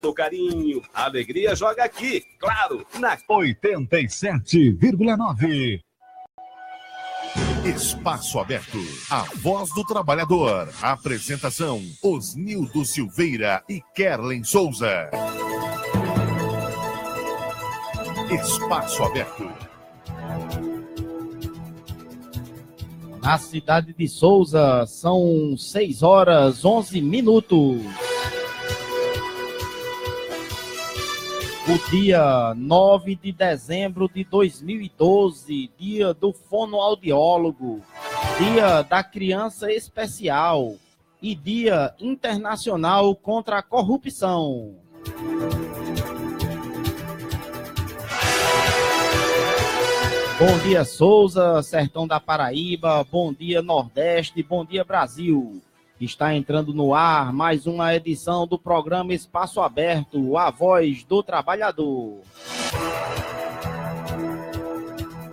do carinho. A alegria joga aqui, claro, na 87,9. Espaço Aberto, a voz do trabalhador. Apresentação, Osnildo Silveira e Kerlen Souza. Espaço Aberto. Na cidade de Souza, são 6h11. O dia 9 de dezembro de 2012, dia do fonoaudiólogo, dia da criança especial e dia internacional contra a corrupção. Bom dia, Souza, sertão da Paraíba, bom dia, Nordeste, bom dia, Brasil. Está entrando no ar mais uma edição do programa Espaço Aberto, a voz do trabalhador.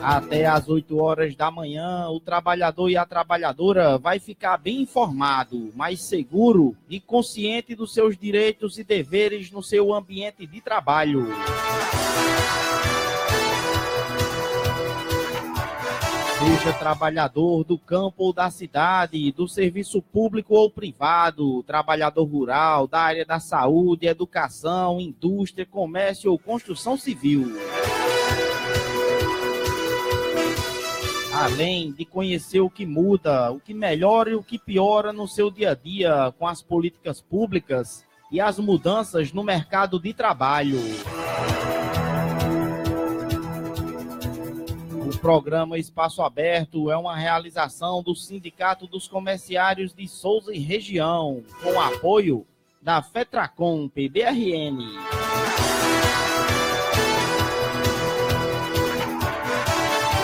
Até às 8h da manhã, o trabalhador e a trabalhadora vai ficar bem informado, mais seguro e consciente dos seus direitos e deveres no seu ambiente de trabalho. Seja trabalhador do campo ou da cidade, do serviço público ou privado, trabalhador rural, da área da saúde, educação, indústria, comércio ou construção civil. Além de conhecer o que muda, o que melhora e o que piora no seu dia a dia com as políticas públicas e as mudanças no mercado de trabalho. O programa Espaço Aberto é uma realização do Sindicato dos Comerciários de Souza e Região, com o apoio da FETRACOM PBRN.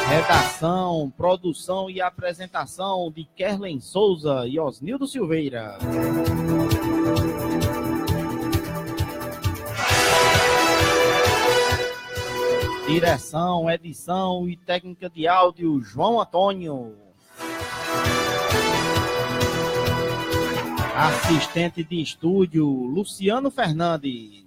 Redação, produção e apresentação de Kerlen Souza e Osnildo Silveira. Direção, edição e técnica de áudio, João Antônio. Assistente de estúdio, Luciano Fernandes.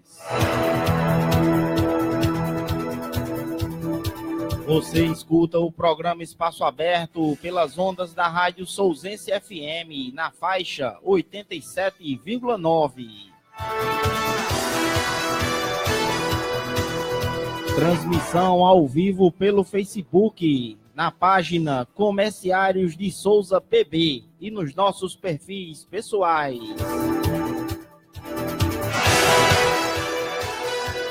Você escuta o programa Espaço Aberto pelas ondas da Rádio Souzense FM, na faixa 87,9. Transmissão ao vivo pelo Facebook, na página Comerciários de Souza PB e nos nossos perfis pessoais.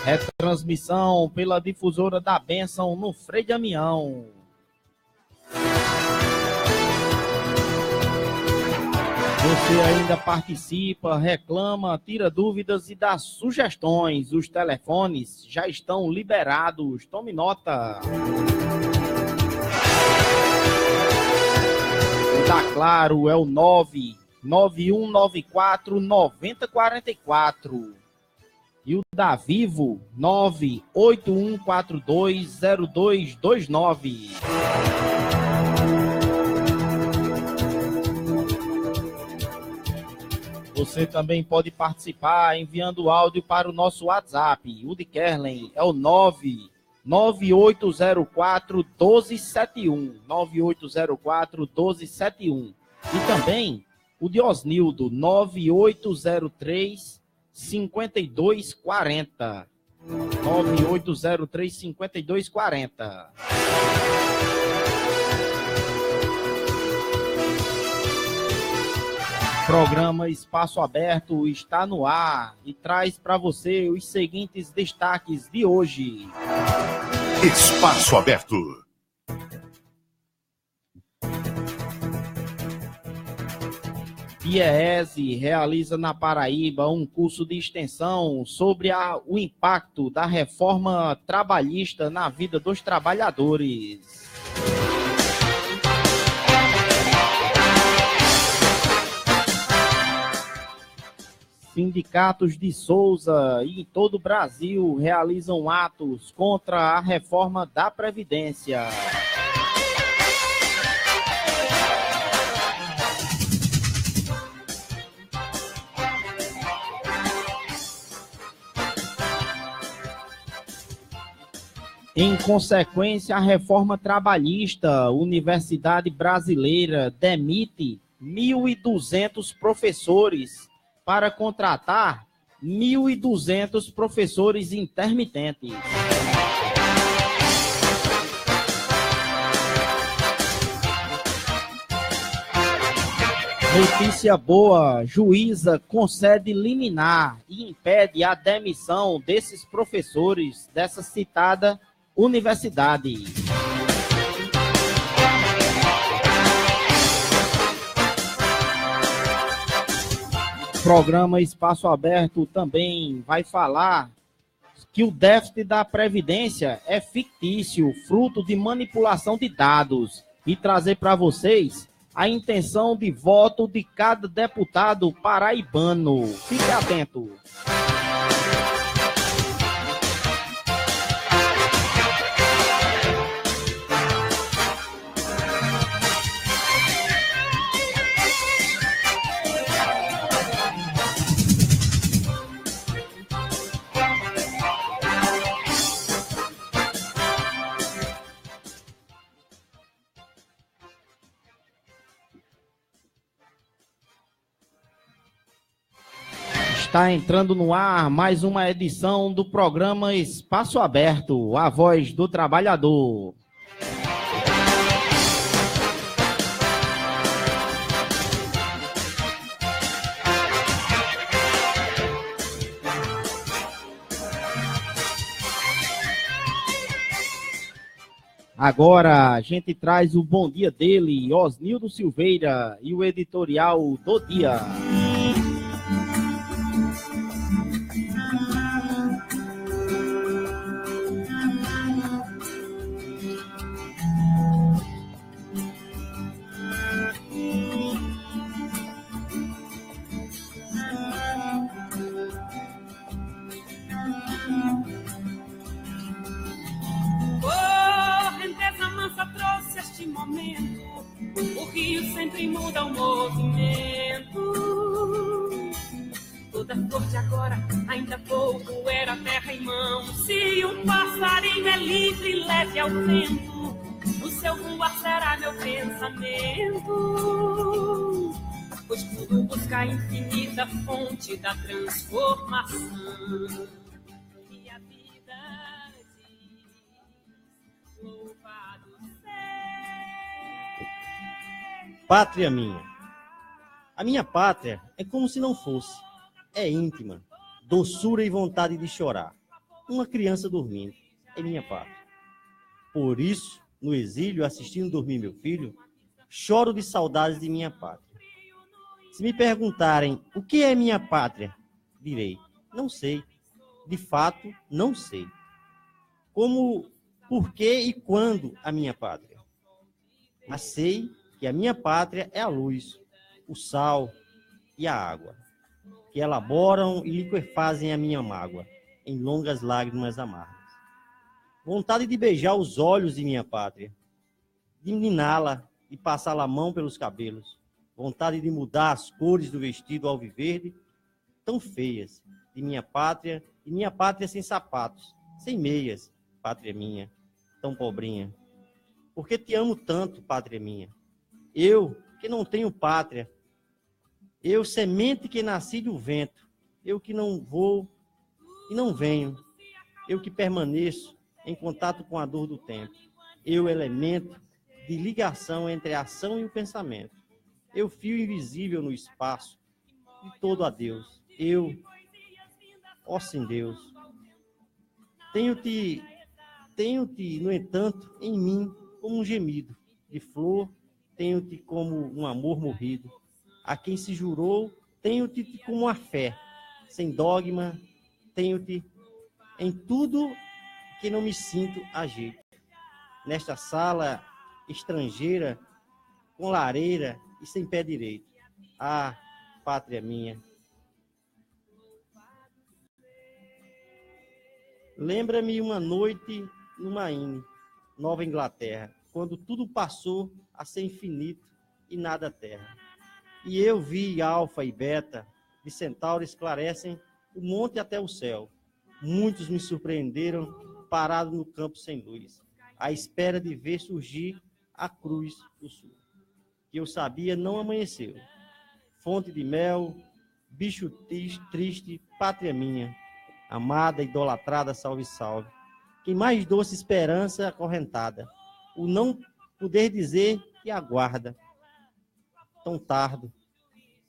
Retransmissão pela difusora da Bênção no Frei Damião. Você ainda participa, reclama, tira dúvidas e dá sugestões. Os telefones já estão liberados. Tome nota. O da Claro é o 99194-9044. E o da Vivo, 981420229. Você também pode participar enviando áudio para o nosso WhatsApp. O de Kerlen é o 99804-1271. 9804-1271. E também o de Osnildo, 9803-5240. 9803-5240. Programa Espaço Aberto está no ar e traz para você os seguintes destaques de hoje. Espaço Aberto. DIEESE realiza na Paraíba um curso de extensão sobre o impacto da reforma trabalhista na vida dos trabalhadores. Sindicatos de Souza e em todo o Brasil realizam atos contra a reforma da Previdência. Em consequência, a reforma trabalhista, Universidade Brasileira demite 1.200 professores para contratar 1.200 professores intermitentes. Notícia boa, juíza concede liminar e impede a demissão desses professores dessa citada universidade. O programa Espaço Aberto também vai falar que o déficit da Previdência é fictício, fruto de manipulação de dados, e trazer para vocês a intenção de voto de cada deputado paraibano. Fique atento. Está entrando no ar mais uma edição do programa Espaço Aberto, a voz do trabalhador. Agora a gente traz o bom dia dele, Osnildo Silveira, e o editorial do dia. O rio sempre muda o movimento. Toda forte agora, ainda pouco era terra em mão. Se um passarinho é livre e leve ao vento, o seu voar será meu pensamento. Pois tudo busca a infinita fonte da transformação. E a vida diz, louvado Pátria minha. A minha pátria é como se não fosse. É íntima, doçura e vontade de chorar. Uma criança dormindo é minha pátria. Por isso, no exílio, assistindo dormir meu filho, choro de saudades de minha pátria. Se me perguntarem o que é minha pátria, direi, não sei. De fato, não sei. Como, por que e quando a minha pátria? Mas sei que a minha pátria é a luz, o sal e a água, que elaboram e liquefazem a minha mágoa em longas lágrimas amargas. Vontade de beijar os olhos de minha pátria, de niná-la e passá-la a mão pelos cabelos. Vontade de mudar as cores do vestido alviverde, tão feias, de minha pátria, e minha pátria sem sapatos, sem meias, pátria minha, tão pobrinha. Por que te amo tanto, pátria minha? Eu, que não tenho pátria, eu, semente que nasci do vento, eu que não vou e não venho, eu que permaneço em contato com a dor do tempo, eu, elemento de ligação entre a ação e o pensamento, eu, fio invisível no espaço, de todo a Deus, eu, ó sim Deus, tenho-te, no entanto, em mim como um gemido de flor, tenho-te como um amor morrido. A quem se jurou, tenho-te como uma fé, sem dogma, tenho-te em tudo que não me sinto a jeito. Nesta sala estrangeira, com lareira e sem pé direito. Ah, pátria minha. Lembra-me uma noite no Maine, Nova Inglaterra, quando tudo passou a ser infinito e nada terra. E eu vi Alfa e Beta, de Centauro esclarecem o monte até o céu. Muitos me surpreenderam parado no campo sem luz, à espera de ver surgir a cruz do sul, que eu sabia não amanheceu. Fonte de mel, bicho triste, pátria minha, amada, idolatrada, salve, salve. Que mais doce esperança acorrentada, o não poder dizer que aguarda. Tão tardo,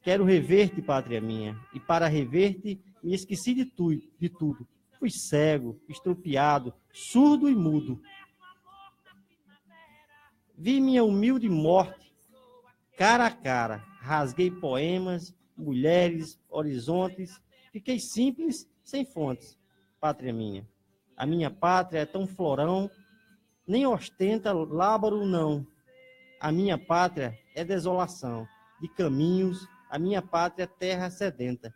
quero rever-te, pátria minha, e para rever-te me esqueci de tudo. Fui cego, estropiado, surdo e mudo. Vi minha humilde morte, cara a cara, rasguei poemas, mulheres, horizontes, fiquei simples, sem fontes, pátria minha. A minha pátria é tão florão, nem ostenta lábaro não. A minha pátria é desolação, de caminhos, a minha pátria é terra sedenta.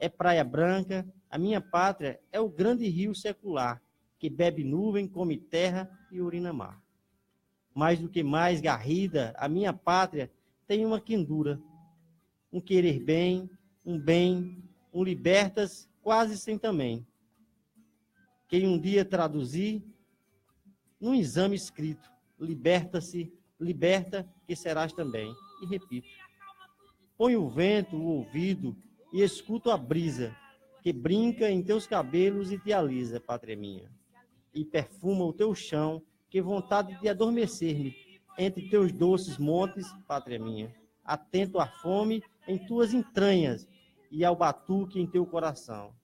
É praia branca, a minha pátria é o grande rio secular, que bebe nuvem, come terra e urina mar. Mais do que mais garrida, a minha pátria tem uma quendura, um querer bem, um libertas quase sem também. Quem um dia traduzir, num exame escrito, liberta que serás também. E repito, põe o vento, o ouvido, e escuto a brisa, que brinca em teus cabelos e te alisa, pátria minha. E perfuma o teu chão, que vontade de adormecer-me entre teus doces montes, pátria minha. Atento à fome em tuas entranhas e ao batuque em teu coração.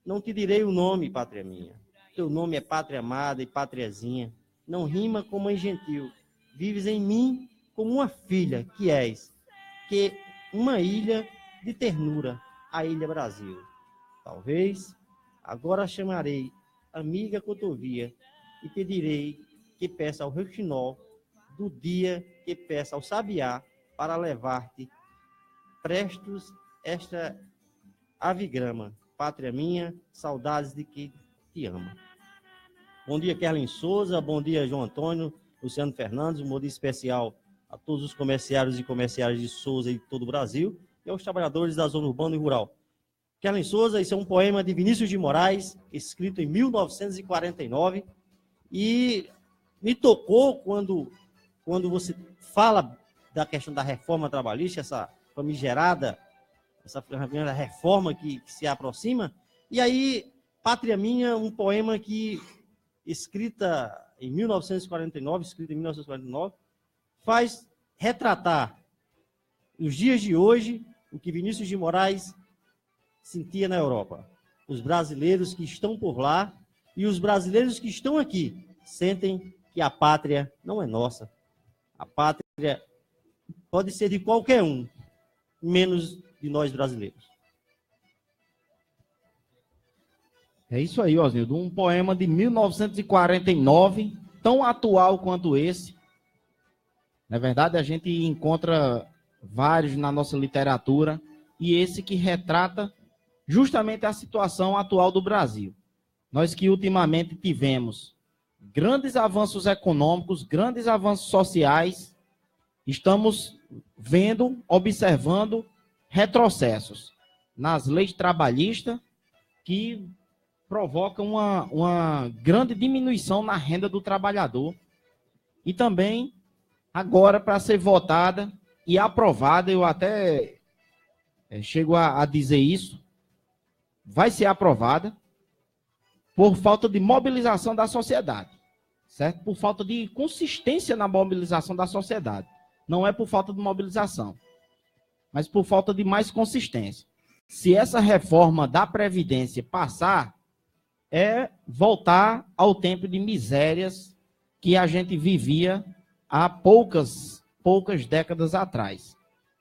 Não te direi o nome, pátria minha. Teu nome é pátria amada e pátriazinha. Não rima com mãe gentil. Vives em mim como uma filha que és, que uma ilha de ternura, a Ilha Brasil. Talvez agora chamarei amiga cotovia e te direi que peça ao rouxinol do dia que peça ao sabiá para levar-te prestos esta avigrama. Pátria minha, saudades de quem te ama. Bom dia, Kerlin Souza. Bom dia, João Antônio, Luciano Fernandes. Um bom dia especial a todos os comerciários e comerciárias de Souza e de todo o Brasil e aos trabalhadores da zona urbana e rural. Kerlin Souza, esse é um poema de Vinícius de Moraes, escrito em 1949, e me tocou quando você fala da questão da reforma trabalhista, essa famigerada reforma que se aproxima. E aí, Pátria Minha, um poema que, escrito em 1949, faz retratar os dias de hoje o que Vinícius de Moraes sentia na Europa. Os brasileiros que estão por lá e os brasileiros que estão aqui sentem que a pátria não é nossa. A pátria pode ser de qualquer um, menos de nós brasileiros. É isso aí, Osnildo. Um poema de 1949, tão atual quanto esse. Na verdade, a gente encontra vários na nossa literatura, e esse que retrata justamente a situação atual do Brasil. Nós que ultimamente tivemos grandes avanços econômicos, grandes avanços sociais, estamos vendo, observando retrocessos nas leis trabalhistas que provocam uma grande diminuição na renda do trabalhador. E também, agora, para ser votada e aprovada, eu até chego a dizer isso, vai ser aprovada por falta de mobilização da sociedade, certo? Por falta de consistência na mobilização da sociedade. Não é por falta de mobilização, mas por falta de mais consistência. Se essa reforma da Previdência passar, é voltar ao tempo de misérias que a gente vivia há poucas décadas atrás,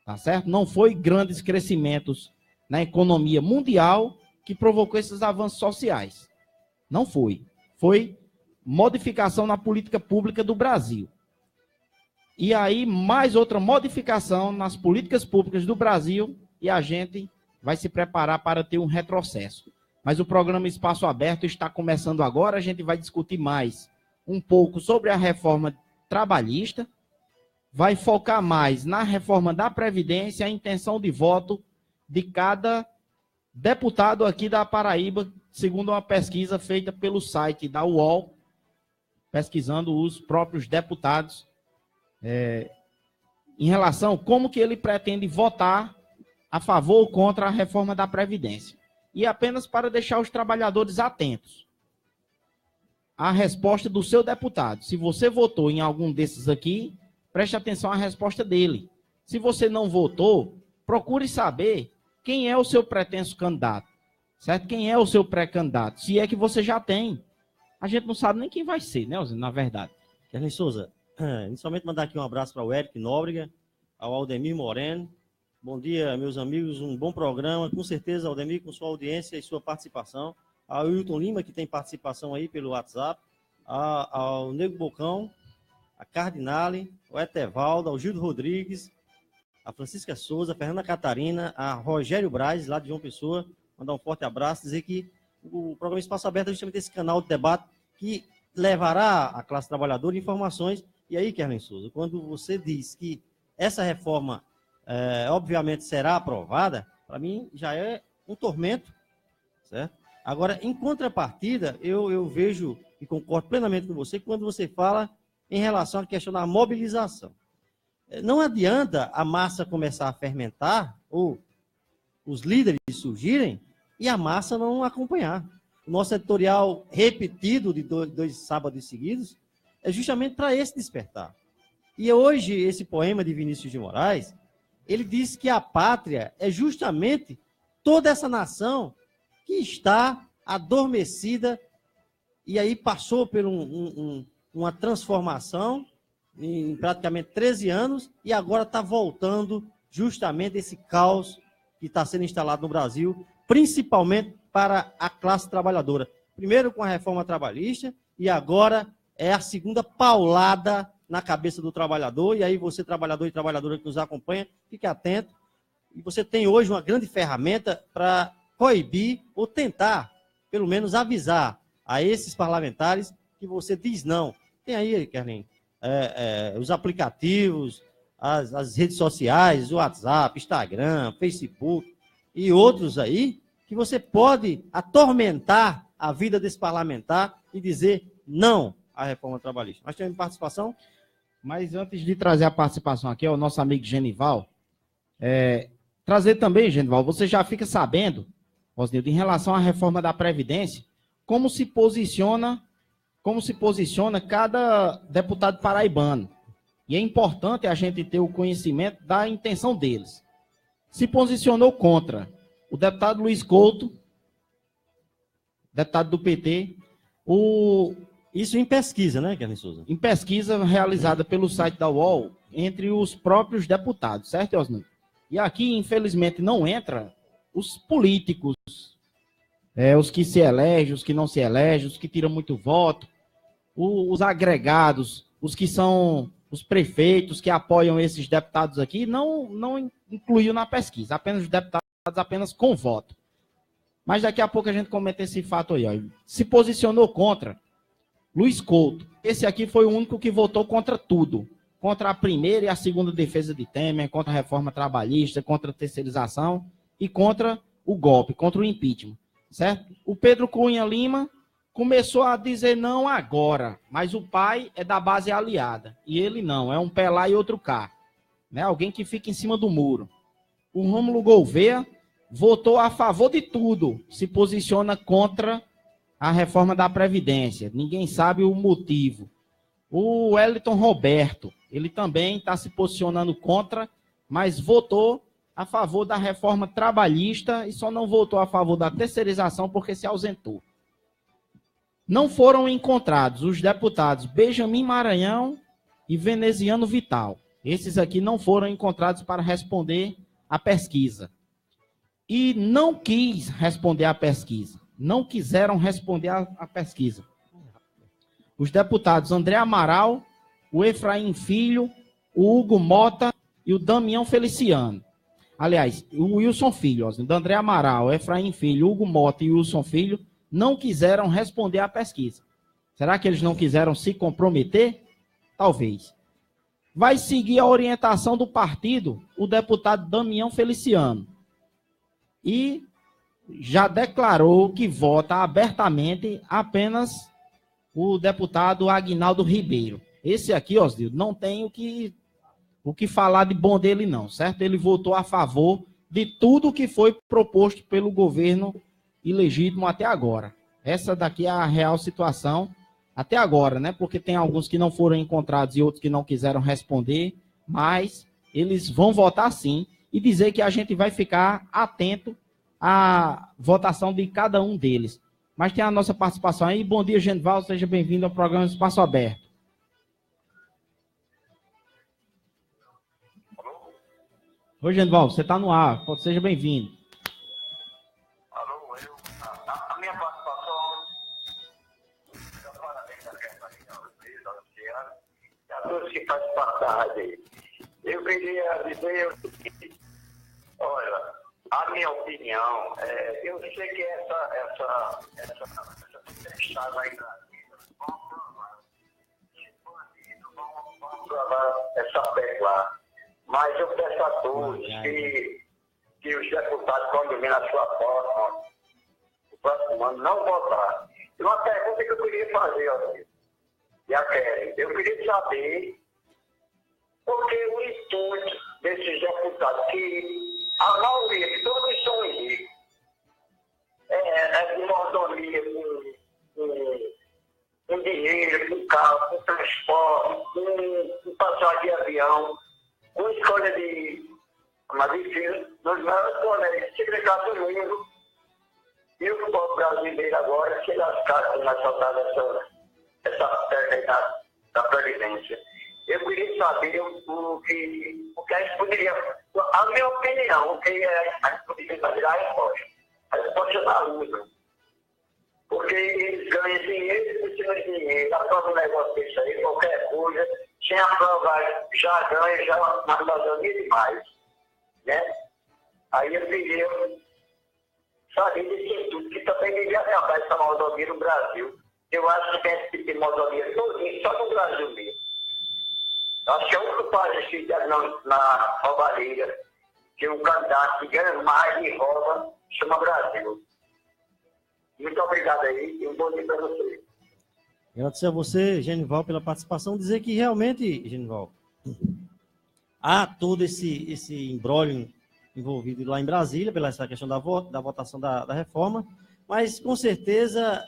tá certo? Não foi grandes crescimentos na economia mundial que provocou esses avanços sociais. Não foi. Foi modificação na política pública do Brasil. E aí, mais outra modificação nas políticas públicas do Brasil, e a gente vai se preparar para ter um retrocesso. Mas o programa Espaço Aberto está começando agora, a gente vai discutir mais um pouco sobre a reforma trabalhista, vai focar mais na reforma da Previdência, a intenção de voto de cada deputado aqui da Paraíba, segundo uma pesquisa feita pelo site da UOL, pesquisando os próprios deputados, em relação a como que ele pretende votar a favor ou contra a reforma da Previdência. E apenas para deixar os trabalhadores atentos à resposta do seu deputado. Se você votou em algum desses aqui, preste atenção à resposta dele. Se você não votou, procure saber quem é o seu pretenso candidato, certo? Quem é o seu pré-candidato, se é que você já tem. A gente não sabe nem quem vai ser, né, na verdade. Kerlin Souza, inicialmente mandar aqui um abraço para o Eric Nóbrega, ao Aldemir Moreno. Bom dia, meus amigos, um bom programa, com certeza, Aldemir, com sua audiência e sua participação. Ao Wilton Lima, que tem participação aí pelo WhatsApp, ao Nego Bocão, a Cardinale, o Etevaldo, ao Gildo Rodrigues, a Francisca Souza, a Fernanda Catarina, a Rogério Braz, lá de João Pessoa, mandar um forte abraço, dizer que o programa Espaço Aberto é justamente esse canal de debate que levará à classe trabalhadora informações. E aí, Kerlin Souza, quando você diz que essa reforma obviamente será aprovada, para mim já é um tormento, certo? Agora, em contrapartida, eu vejo e concordo plenamente com você quando você fala em relação à questão da mobilização. Não adianta a massa começar a fermentar ou os líderes surgirem e a massa não acompanhar. O nosso editorial repetido de dois sábados seguidos é justamente para esse despertar. E hoje, esse poema de Vinícius de Moraes, ele diz que a pátria é justamente toda essa nação que está adormecida e aí passou por uma transformação em praticamente 13 anos e agora está voltando justamente esse caos que está sendo instalado no Brasil, principalmente para a classe trabalhadora. Primeiro com a reforma trabalhista e agora é a segunda paulada na cabeça do trabalhador. E aí você, trabalhador e trabalhadora que nos acompanha, fique atento. E você tem hoje uma grande ferramenta para coibir ou tentar, pelo menos, avisar a esses parlamentares que você diz não. Tem aí, Kerlin, os aplicativos, as redes sociais, o WhatsApp, Instagram, Facebook e outros aí, que você pode atormentar a vida desse parlamentar e dizer não à reforma trabalhista. Nós temos participação? Mas antes de trazer a participação aqui, o nosso amigo Genival, trazer também, Genival, você já fica sabendo, Osnildo, em relação à reforma da Previdência, como se posiciona cada deputado paraibano. E é importante a gente ter o conhecimento da intenção deles. Se posicionou contra o deputado Luiz Couto, deputado do PT, Isso em pesquisa, né, Kerlin Souza? Em pesquisa realizada pelo site da UOL, entre os próprios deputados, certo, Osnildo? E aqui, infelizmente, não entra os políticos, os que se elegem, os que não se elegem, os que tiram muito voto, os agregados, os que são os prefeitos que apoiam esses deputados aqui, não incluiu na pesquisa, apenas os deputados apenas com voto. Mas daqui a pouco a gente comenta esse fato aí. Ó. Se posicionou contra Luiz Couto. Esse aqui foi o único que votou contra tudo. Contra a primeira e a segunda defesa de Temer, contra a reforma trabalhista, contra a terceirização e contra o golpe, contra o impeachment. Certo? O Pedro Cunha Lima começou a dizer não agora, mas o pai é da base aliada. E ele não, é um pé lá e outro cá. Né? Alguém que fica em cima do muro. O Rômulo Gouveia votou a favor de tudo, se posiciona contra a reforma da Previdência. Ninguém sabe o motivo. O Wellington Roberto, ele também está se posicionando contra, mas votou a favor da reforma trabalhista e só não votou a favor da terceirização porque se ausentou. Não foram encontrados os deputados Benjamin Maranhão e Veneziano Vital. Esses aqui não foram encontrados para responder à pesquisa. E não quis responder à pesquisa. Não quiseram responder à pesquisa. Os deputados André Amaral, o Efraim Filho, o Hugo Mota e o Damião Feliciano. Aliás, o Wilson Filho, o André Amaral, o Efraim Filho, o Hugo Mota e o Wilson Filho não quiseram responder à pesquisa. Será que eles não quiseram se comprometer? Talvez. Vai seguir a orientação do partido o deputado Damião Feliciano. E já declarou que vota abertamente apenas o deputado Aguinaldo Ribeiro. Esse aqui, Osnildo, não tem o que falar de bom dele não, certo? Ele votou a favor de tudo que foi proposto pelo governo ilegítimo até agora. Essa daqui é a real situação até agora, né? Porque tem alguns que não foram encontrados e outros que não quiseram responder, mas eles vão votar sim e dizer que a gente vai ficar atento à votação de cada um deles. Mas tem a nossa participação aí. Bom dia, Genival, seja bem-vindo ao programa Espaço Aberto. Oi, Genival, você está no ar, seja bem-vindo. Alô, a minha participação, parabéns a todos que fazem parte da rádio aí. Eu queria dizer o seguinte, olha, a minha opinião, eu sei que essa tempestade aí na vida, vão aprovar essa PEC lá. Mas eu peço a todos que os deputados, quando virem na sua forma, no próximo ano, não votar. E uma pergunta que eu queria fazer, eu queria saber por que o intuito desses deputados, que a maioria, todos são ricos, de mordomia, com dinheiro, com carro, com transporte, com passagem de avião, com escolha de filhos, nos maiores colégios, se brincar do mundo, e o povo brasileiro agora se lascar com essa perda da Previdência. Eu queria saber o que a gente poderia, a minha opinião, o que a gente poderia fazer a resposta. A resposta é na usa. Porque eles ganham dinheiro, precisam de dinheiro, aprova um negócio desse aí, qualquer coisa, sem aprovar, já ganha, já mordomia demais. Né? Aí eu queria saber desse estudo, que também devia acabar essa mordomia no Brasil. Eu acho que tem que ter mordomia todinha, só no Brasil mesmo. Acho que é o único país que na roubalheira, que um candidato que ganha mais e rouba, chama Brasil. Muito obrigado aí e um bom dia para você. Agradecer a você, Genival, pela participação. Dizer que realmente, Genival, há todo esse imbróglio envolvido lá em Brasília, pela essa questão da votação da reforma, mas com certeza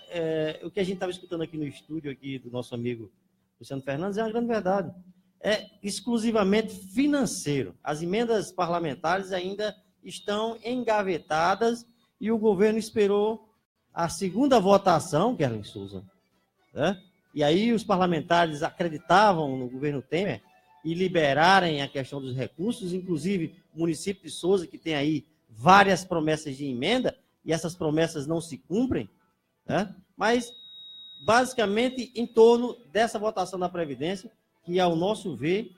o que a gente estava escutando aqui no estúdio aqui do nosso amigo Luciano Fernandes é uma grande verdade. É exclusivamente financeiro. As emendas parlamentares ainda estão engavetadas e o governo esperou a segunda votação, Kerlin Souza, né? E aí os parlamentares acreditavam no governo Temer e liberarem a questão dos recursos, inclusive o município de Souza, que tem aí várias promessas de emenda, e essas promessas não se cumprem, né? Mas, basicamente, em torno dessa votação da Previdência, que, ao nosso ver,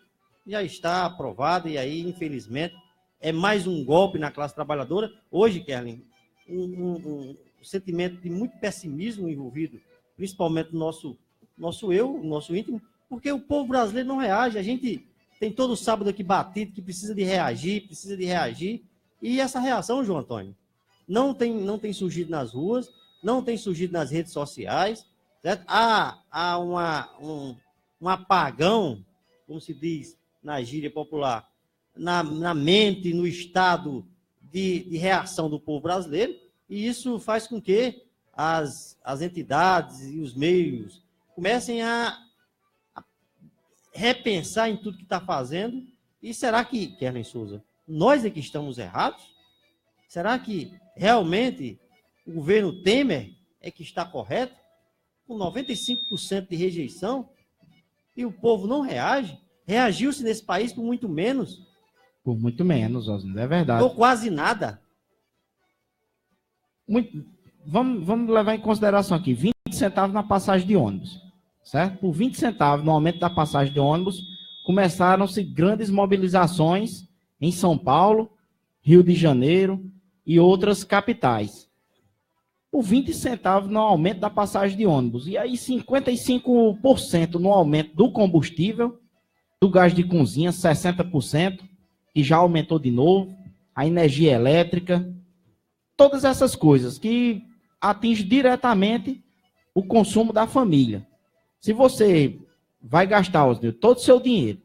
já está aprovada, e aí, infelizmente, é mais um golpe na classe trabalhadora. Hoje, Kerlin, um sentimento de muito pessimismo envolvido, principalmente no nosso íntimo, porque o povo brasileiro não reage. A gente tem todo sábado aqui batido que precisa de reagir, e essa reação, João Antônio, não tem surgido nas ruas, não tem surgido nas redes sociais, certo? Há um apagão, como se diz na gíria popular, na mente, no estado de reação do povo brasileiro, e isso faz com que as entidades e os meios comecem a repensar em tudo que está fazendo. E será que, Kerlin Souza, nós é que estamos errados? Será que realmente o governo Temer é que está correto? Com 95% de rejeição, e o povo não reage? Reagiu-se nesse país por muito menos. Por muito menos, Osnildo, é verdade. Ou quase nada. Vamos levar em consideração aqui, 20 centavos na passagem de ônibus, certo? Por 20 centavos no aumento da passagem de ônibus, começaram-se grandes mobilizações em São Paulo, Rio de Janeiro e outras capitais. Por 20 centavos no aumento da passagem de ônibus. E aí 55% no aumento do combustível, do gás de cozinha, 60%, que já aumentou de novo, a energia elétrica. todas essas coisas que atingem diretamente o consumo da família. Se você vai gastar, Osnildo, todo o seu dinheiro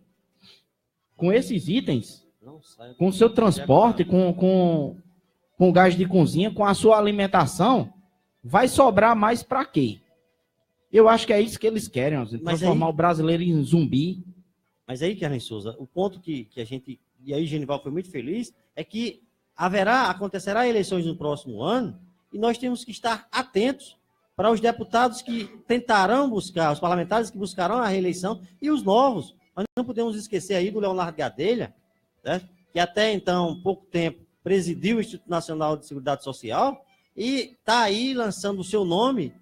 com esses itens, com o seu transporte, com o gás de cozinha, com a sua alimentação, vai sobrar mais para quê? Eu acho que é isso que eles querem, Osnildo, transformar o brasileiro em zumbi. Mas aí, Kerlen Souza, o ponto que a gente, e aí Genival foi muito feliz, é que acontecerá eleições no próximo ano, e nós temos que estar atentos para os deputados que tentarão buscar, os parlamentares que buscarão a reeleição, e os novos. Nós não podemos esquecer aí do Leonardo Gadelha, né, que até então, pouco tempo, presidiu o Instituto Nacional de Seguridade Social, e está aí lançando o seu nome,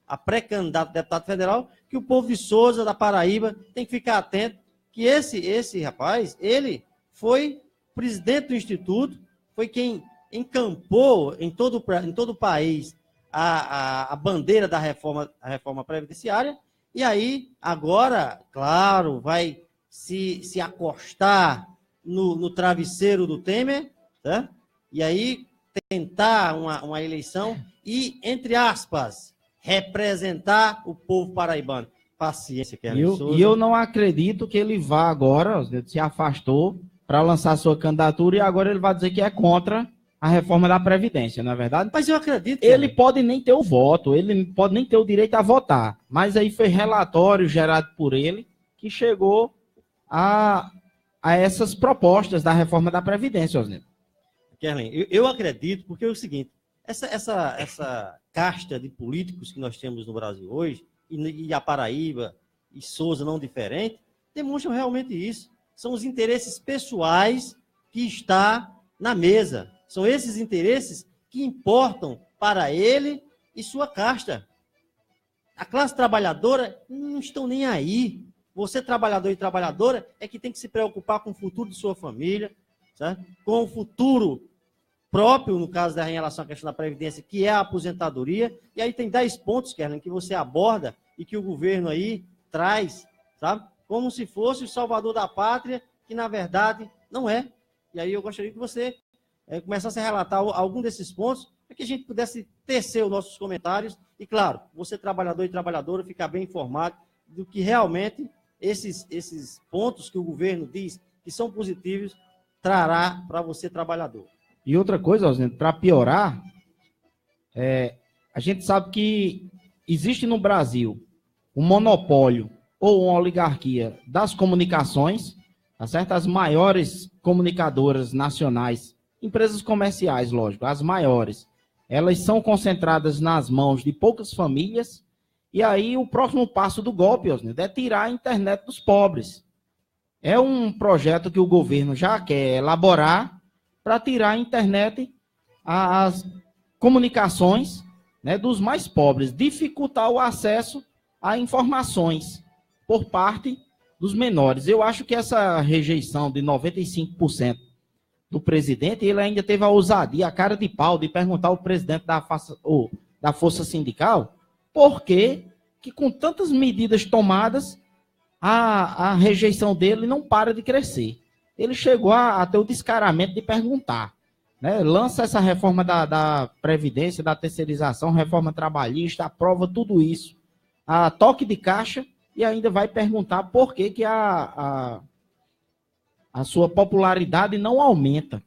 a pré-candidato a deputado federal, que o povo de Souza, da Paraíba, tem que ficar atento, que esse rapaz, ele foi presidente do Instituto, foi quem encampou em todo o país a bandeira da reforma previdenciária, e aí, agora, claro, vai se acostar no travesseiro do Temer, tá? E aí tentar uma eleição e, entre aspas, representar o povo paraibano. Paciência, Kerlen Souza. E eu não acredito que ele vá agora, se afastou para lançar sua candidatura e agora ele vai dizer que é contra a reforma da Previdência, não é verdade? Mas eu acredito. Ele pode nem ter o voto, ele pode nem ter o direito a votar, mas aí foi relatório gerado por ele que chegou a essas propostas da reforma da Previdência, Osnildo. Kerlen, eu acredito, porque é o seguinte, essa casta de políticos que nós temos no Brasil hoje, e a Paraíba e Souza não diferente, demonstram realmente isso. São os interesses pessoais que estão na mesa. São esses interesses que importam para ele e sua casta. A classe trabalhadora não estão nem aí. Você, trabalhador e trabalhadora, é que tem que se preocupar com o futuro de sua família, certo? Com o futuro próprio, no caso em relação à questão da Previdência, que é a aposentadoria. E aí tem 10 pontos, Kerlen, que você aborda e que o governo aí traz, sabe? Como se fosse o salvador da pátria, que na verdade não é. E aí eu gostaria que você começasse a relatar algum desses pontos, para que a gente pudesse tecer os nossos comentários e, claro, você, trabalhador e trabalhadora, ficar bem informado do que realmente esses pontos que o governo diz que são positivos trará para você, trabalhador. E outra coisa, Osnildo, para piorar, a gente sabe que existe no Brasil um monopólio ou uma oligarquia das comunicações, tá certo? As maiores comunicadoras nacionais, empresas comerciais, lógico, as maiores, elas são concentradas nas mãos de poucas famílias, e aí o próximo passo do golpe, Osnildo, é tirar a internet dos pobres. É um projeto que o governo já quer elaborar para tirar a internet, as comunicações, né, dos mais pobres, dificultar o acesso a informações por parte dos menores. Eu acho que essa rejeição de 95% do presidente, ele ainda teve a ousadia, a cara de pau de perguntar ao presidente da Força Sindical por que com tantas medidas tomadas, a rejeição dele não para de crescer. Ele chegou a ter o descaramento de perguntar, né? Lança essa reforma da Previdência, da terceirização, reforma trabalhista, aprova tudo isso, a toque de caixa, e ainda vai perguntar por que a sua popularidade não aumenta.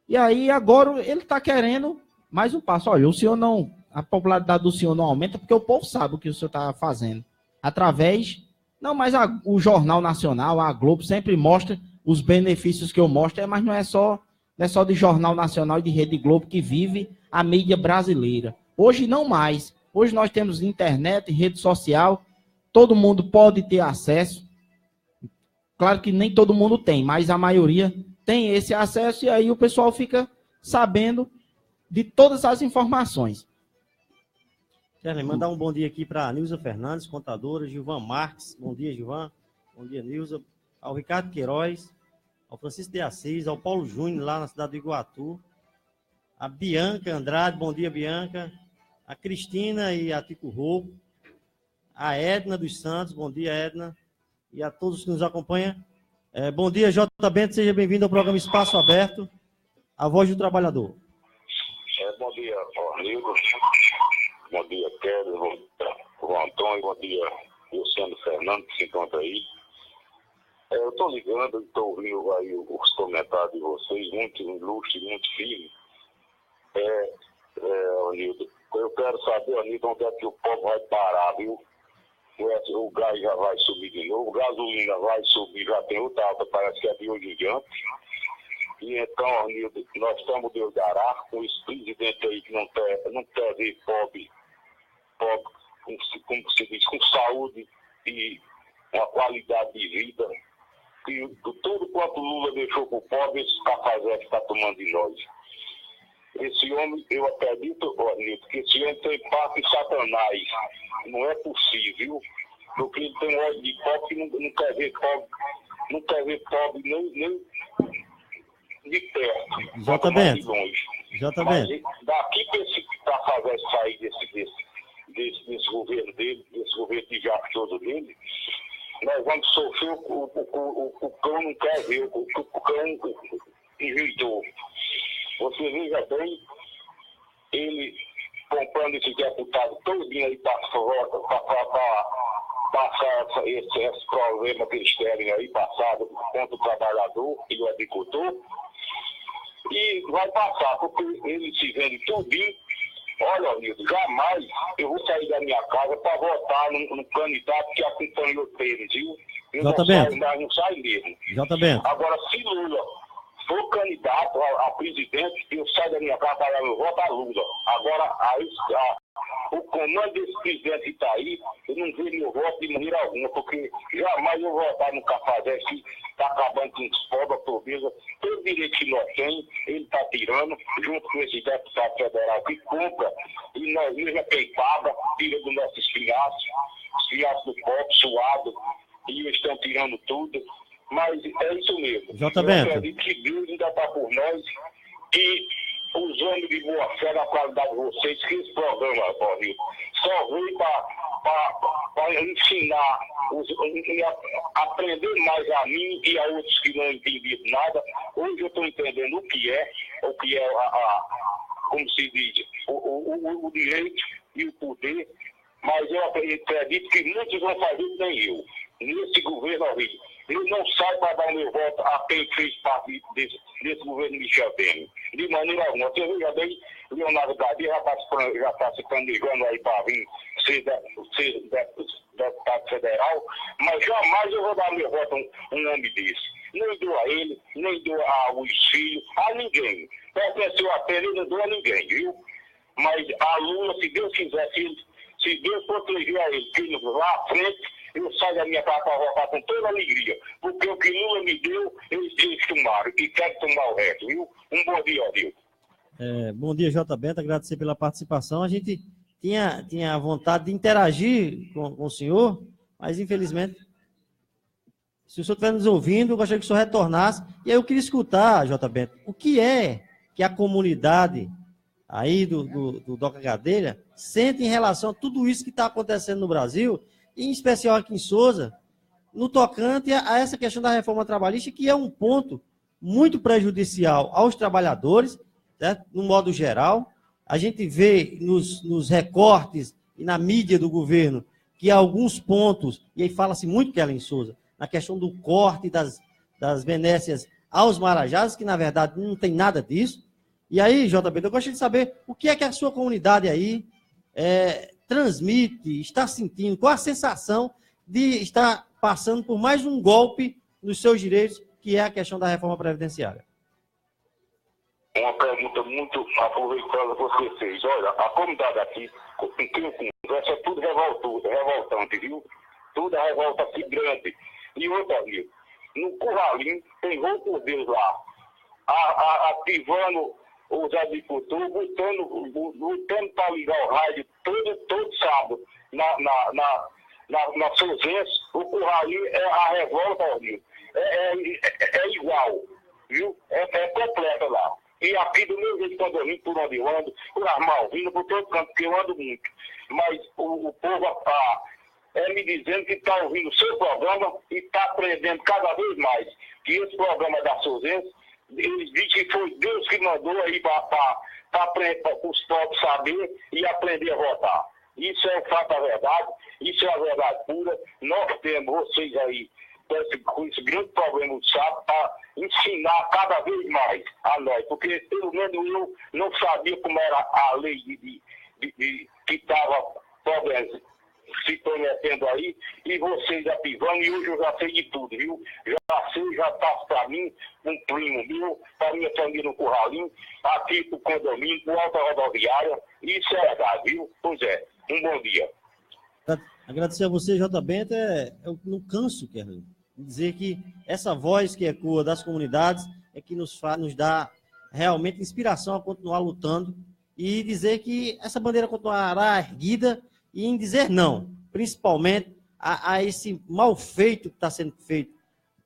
E aí agora ele está querendo mais um passo. Olha, o senhor não, a popularidade do senhor não aumenta porque o povo sabe o que o senhor está fazendo. Através, não, mas o Jornal Nacional, a Globo sempre mostra os benefícios que eu mostro, mas não é só de Jornal Nacional e de Rede Globo que vive a mídia brasileira. Hoje não mais. Hoje nós temos internet, rede social, todo mundo pode ter acesso. Claro que nem todo mundo tem, mas a maioria tem esse acesso e aí o pessoal fica sabendo de todas as informações. Quero mandar um bom dia aqui para a Nilza Fernandes, contadora, Gilvan Marques. Bom dia, Gilvan. Bom dia, Nilza. Ao Ricardo Queiroz, ao Francisco de Assis, ao Paulo Júnior, lá na cidade do Iguatu. A Bianca Andrade, bom dia, Bianca. A Cristina e a Tico Rouco. A Edna dos Santos, bom dia, Edna. E a todos que nos acompanham. Bom dia, J. Bento, seja bem-vindo ao programa Espaço Aberto, a voz do trabalhador. Nildo. Bom dia, Kelly. Bom dia, João Antônio. Bom dia, Luciano Fernando, que se encontra aí. Eu estou ligando, estou ouvindo aí os comentários de vocês, muito ilustre, muito firme. Nildo, eu quero saber, Nildo, onde é que o povo vai parar, viu? O gás já vai subir de novo, gasolina vai subir, já tem outra alta, parece que é de hoje em diante. E então, Nildo, nós estamos Deus dará com esse presidente aí que não quer ver pobre, como se diz, com saúde e uma qualidade de vida. E tudo quanto Lula deixou para o pobre, esse cafajeste está tomando de nós. Esse homem, eu acredito, Nildo, que esse homem tem parte de Satanás. Não é possível, porque ele tem ódio de pobre que não quer ver pobre nem de perto, de longe. Mas daqui para fazer sair desse governo dele, desse governo diabólico dele, nós vamos sofrer o cão não quer ver, o cão inventou. Você veja bem, ele comprando esse deputado todinho aí para passar esse problema que eles querem aí, passado contra o trabalhador e o agricultor, e vai passar, porque ele se vende tudinho. Olha, Nildo, jamais eu vou sair da minha casa para votar no candidato que acompanhou eles, viu? Eu não saio mesmo. Agora, se Lula for candidato a presidente, eu saio da minha casa para eu voto a Lula. Agora, o comando desse presidente que está aí, eu não vejo meu voto de maneira alguma, porque jamais eu vou votar no cafajeste que está acabando com os pobres, a pobreza, todo direito que nós temos, ele está tirando, junto com esse deputado federal que compra, e nós mesmo quem paga, tira dos nossos filhaços, os filhaços do pobre, suado, e eles estão tirando tudo. Mas é isso mesmo. Eu acredito que Deus ainda está por nós e os homens de boa fé na qualidade de vocês, que esse programa, Rio, só veio para ensinar, aprender mais a mim e a outros que não entendiam nada. Hoje eu estou entendendo o que é como se diz, o direito e o poder, mas eu acredito que muitos vão fazer nem eu, nesse governo Rio. Eu não saio para dar o meu voto a quem fez parte desse governo Michel Temer. De maneira alguma. Você veja bem, Leonardo Gadir já está se planejando aí para vir ser deputado federal, mas jamais eu vou dar meu voto a um homem desse. Nem dou a ele, nem dou aos filhos, a ninguém. Pertenceu a ele, não dou a ninguém, viu? Mas a Lula, se Deus quiser, se Deus proteger a ele, que ele vá à frente, eu saio da minha casa para votar com toda alegria, porque o que Lula me deu, eles tomaram, e quero tomar o resto, viu? Um bom dia, Deus. Bom dia, J. Bento, agradecer pela participação. A gente tinha vontade de interagir com o senhor, mas infelizmente, se o senhor estiver nos ouvindo, eu gostaria que o senhor retornasse, e aí eu queria escutar, J. Bento, o que é que a comunidade aí do Doca Gadelha sente em relação a tudo isso que está acontecendo no Brasil, em especial aqui em Souza, no tocante a essa questão da reforma trabalhista, que é um ponto muito prejudicial aos trabalhadores, certo? No modo geral. A gente vê nos recortes e na mídia do governo que há alguns pontos, e aí fala-se muito, Kelly Souza, na questão do corte das benécias aos marajás, que na verdade não tem nada disso. E aí, JB, eu gostaria de saber o que é que a sua comunidade aí transmite, está sentindo, qual a sensação de estar passando por mais um golpe nos seus direitos, que é a questão da reforma previdenciária. Uma pergunta muito aproveitada que você fez. Olha, a comunidade aqui, com quem eu converso, é tudo revoltante, viu? Tudo é revolta aqui grande. E outra, viu? No Curralinho, tem roubo por Deus lá, ativando os agricultores, lutando para ligar o rádio todo sábado na Souzense. O Curralinho, a revolta, viu? É igual, viu? É completa lá. E aqui do meu jeito, quando eu vim, por onde eu ando, por as Malvinas, por todo canto, porque eu ando muito. Mas o povo está me dizendo que está ouvindo o seu programa e está aprendendo cada vez mais que esse programa da Souzense Eles dizem que foi Deus que mandou aí para os pobres saber e aprender a votar. Isso é o fato da verdade, isso é a verdade pura. Nós temos vocês aí com esse grande problema do SAP para ensinar cada vez mais a nós, porque pelo menos eu não sabia como era a lei que estava se conhecendo aí, e vocês já pisando, e hoje eu já sei de tudo, viu? Já passo para mim, um primo meu, para minha família no Curralinho, aqui pro condomínio, pro Alta Rodoviária, isso é verdade, viu? Pois é, um bom dia. Agradecer a você, J. Bento, eu não canso, Kerlin, de dizer que essa voz que ecoa das comunidades é que nos dá realmente inspiração a continuar lutando e dizer que essa bandeira continuará erguida e em dizer não, principalmente a esse mal feito que está sendo feito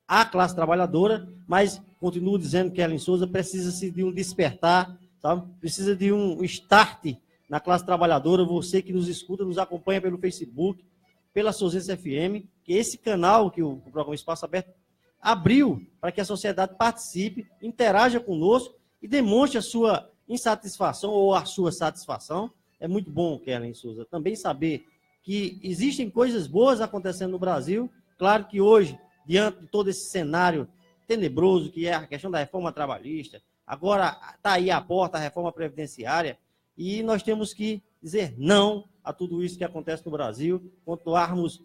à classe trabalhadora, mas continuo dizendo que Kerlin Souza precisa-se de um despertar, sabe? Precisa de um start na classe trabalhadora. Você que nos escuta, nos acompanha pelo Facebook, pela Sousense FM, que esse canal que o programa Espaço Aberto abriu para que a sociedade participe, interaja conosco e demonstre a sua insatisfação ou a sua satisfação. É muito bom, Kerlin Souza, também saber que existem coisas boas acontecendo no Brasil. Claro que hoje, diante de todo esse cenário tenebroso que é a questão da reforma trabalhista, agora está aí à porta a reforma previdenciária, e nós temos que dizer não a tudo isso que acontece no Brasil, continuarmos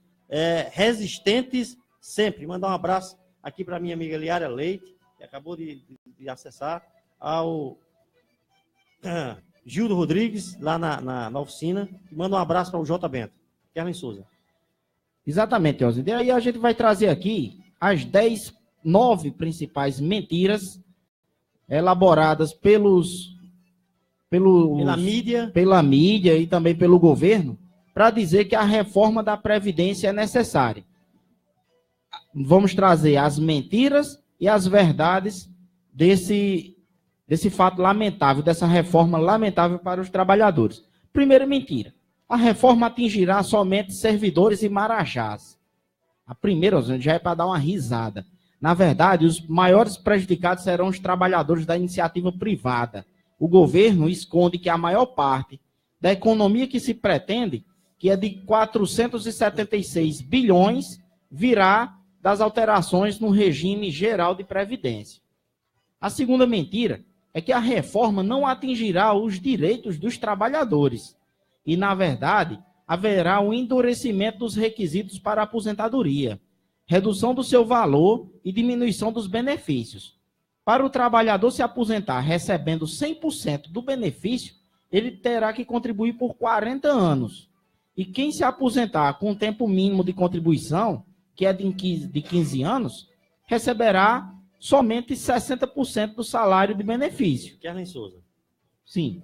resistentes sempre. Mandar um abraço aqui para minha amiga Liara Leite, que acabou de acessar, ao Gildo Rodrigues, lá na oficina, e manda um abraço para o J. Bento. Kerlin Souza. Exatamente, Oswald. E aí a gente vai trazer aqui as 9 principais mentiras elaboradas pela mídia e também pelo governo, para dizer que a reforma da Previdência é necessária. Vamos trazer as mentiras e as verdades desse fato lamentável, dessa reforma lamentável para os trabalhadores. Primeira mentira: a reforma atingirá somente servidores e marajás. A primeira já é para dar uma risada. Na verdade, os maiores prejudicados serão os trabalhadores da iniciativa privada. O governo esconde que a maior parte da economia que se pretende, que é de 476 bilhões, virá das alterações no regime geral de previdência. A segunda mentira é que a reforma não atingirá os direitos dos trabalhadores. E, na verdade, haverá um endurecimento dos requisitos para a aposentadoria, redução do seu valor e diminuição dos benefícios. Para o trabalhador se aposentar recebendo 100% do benefício, ele terá que contribuir por 40 anos. E quem se aposentar com tempo mínimo de contribuição, que é de 15 anos, receberá somente 60% do salário de benefício. Kerlin Souza. Sim.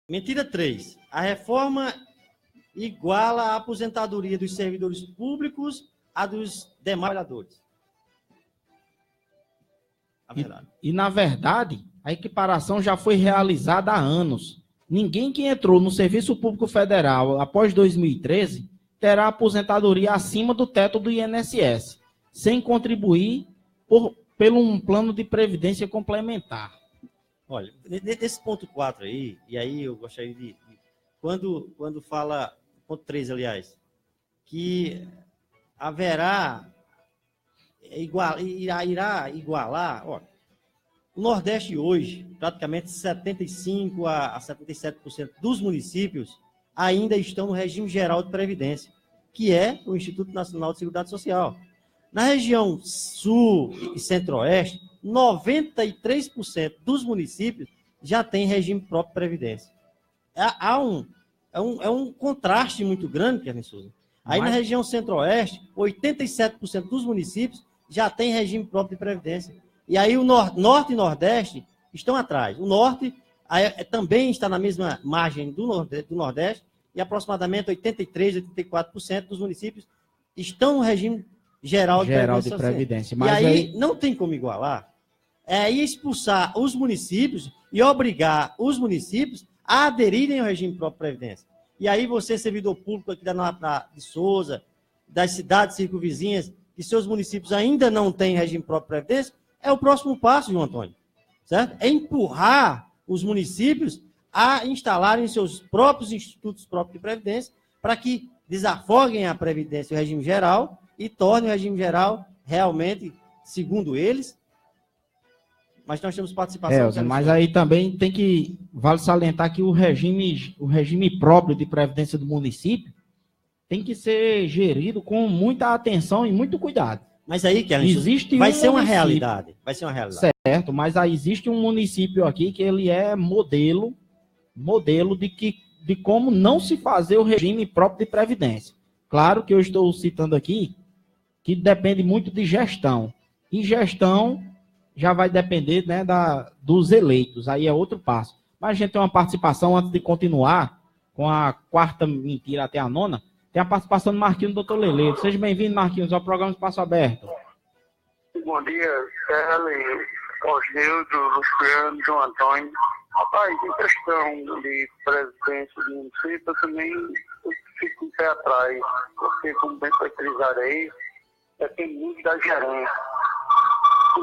Mentira 3. A reforma iguala a aposentadoria dos servidores públicos à dos demais trabalhadores. E, na verdade, a equiparação já foi realizada há anos. Ninguém que entrou no Serviço Público Federal após 2013 terá aposentadoria acima do teto do INSS, sem contribuir pelo um plano de previdência complementar. Olha, nesse ponto 4 aí, e aí eu gostaria de quando fala, ponto 3, aliás, que haverá, irá igualar, ó, o Nordeste hoje, praticamente 75% a 77% dos municípios ainda estão no regime geral de previdência, que é o Instituto Nacional de Seguridade Social. Na região sul e centro-oeste, 93% dos municípios já tem regime próprio de previdência. É um contraste muito grande, Kerlin Souza. Aí na região centro-oeste, 87% dos municípios já tem regime próprio de previdência. E aí o norte e nordeste estão atrás. O norte também está na mesma margem do nordeste, e aproximadamente 83%, 84% dos municípios estão no regime geral de previdência. Mas e aí não tem como igualar. É aí expulsar os municípios e obrigar os municípios a aderirem ao regime próprio de previdência. E aí você, servidor público aqui de Souza, das cidades circunvizinhas, que seus municípios ainda não têm regime próprio de previdência, É o próximo passo, João Antônio, certo? É empurrar os municípios a instalarem seus próprios institutos próprios de previdência para que desafoguem a previdência e o regime geral e tornem o regime geral realmente, segundo eles. Mas nós temos participação. Mas aí também vale salientar que o regime próprio de previdência do município tem que ser gerido com muita atenção e muito cuidado. Mas aí, vai ser uma realidade. Vai ser uma realidade. Certo, mas aí existe um município aqui que ele é modelo de como não se fazer o regime próprio de previdência. Claro que eu estou citando aqui que depende muito de gestão. E gestão já vai depender, né, dos eleitos. Aí é outro passo. Mas a gente tem uma participação, antes de continuar com a quarta mentira até a nona, tem a participação do Marquinhos do Dr. Leleiro. Seja bem-vindo, Marquinhos, ao programa Espaço Aberto. Bom dia, Sérgio, Osnildo, Luciano, João Antônio. Rapaz, em questão de presidência do município, eu também fico um pé atrás, porque, como bem foi frisado aí, depende muito da gerência. E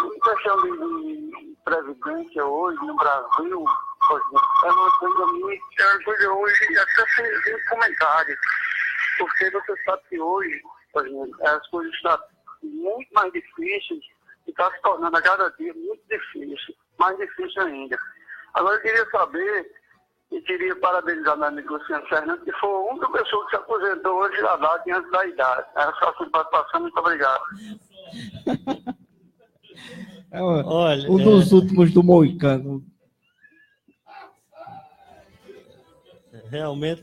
em questão de previdência hoje no Brasil, é uma coisa muito que hoje até sem comentários, porque você sabe que hoje, por exemplo, as coisas estão muito mais difíceis e está se tornando a cada dia muito difícil, mais difícil ainda. Agora eu queria saber e queria parabenizar meu amigo Luciano Fernandes, que foi a única pessoa que se aposentou hoje da data e antes da idade. Era só assim participação, muito obrigado. Olha, dos últimos do Moicano. Realmente,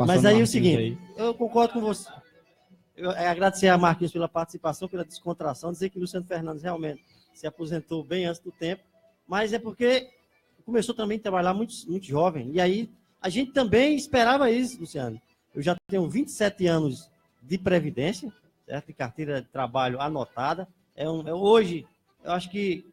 mas aí é o seguinte, eu concordo com você. Eu agradecer a Marquinhos pela participação, pela descontração, dizer que o Luciano Fernandes realmente se aposentou bem antes do tempo, mas é porque começou também a trabalhar muito jovem, e aí a gente também esperava isso, Luciano. Eu já tenho 27 anos de previdência, certo? De carteira de trabalho anotada. Hoje, eu acho que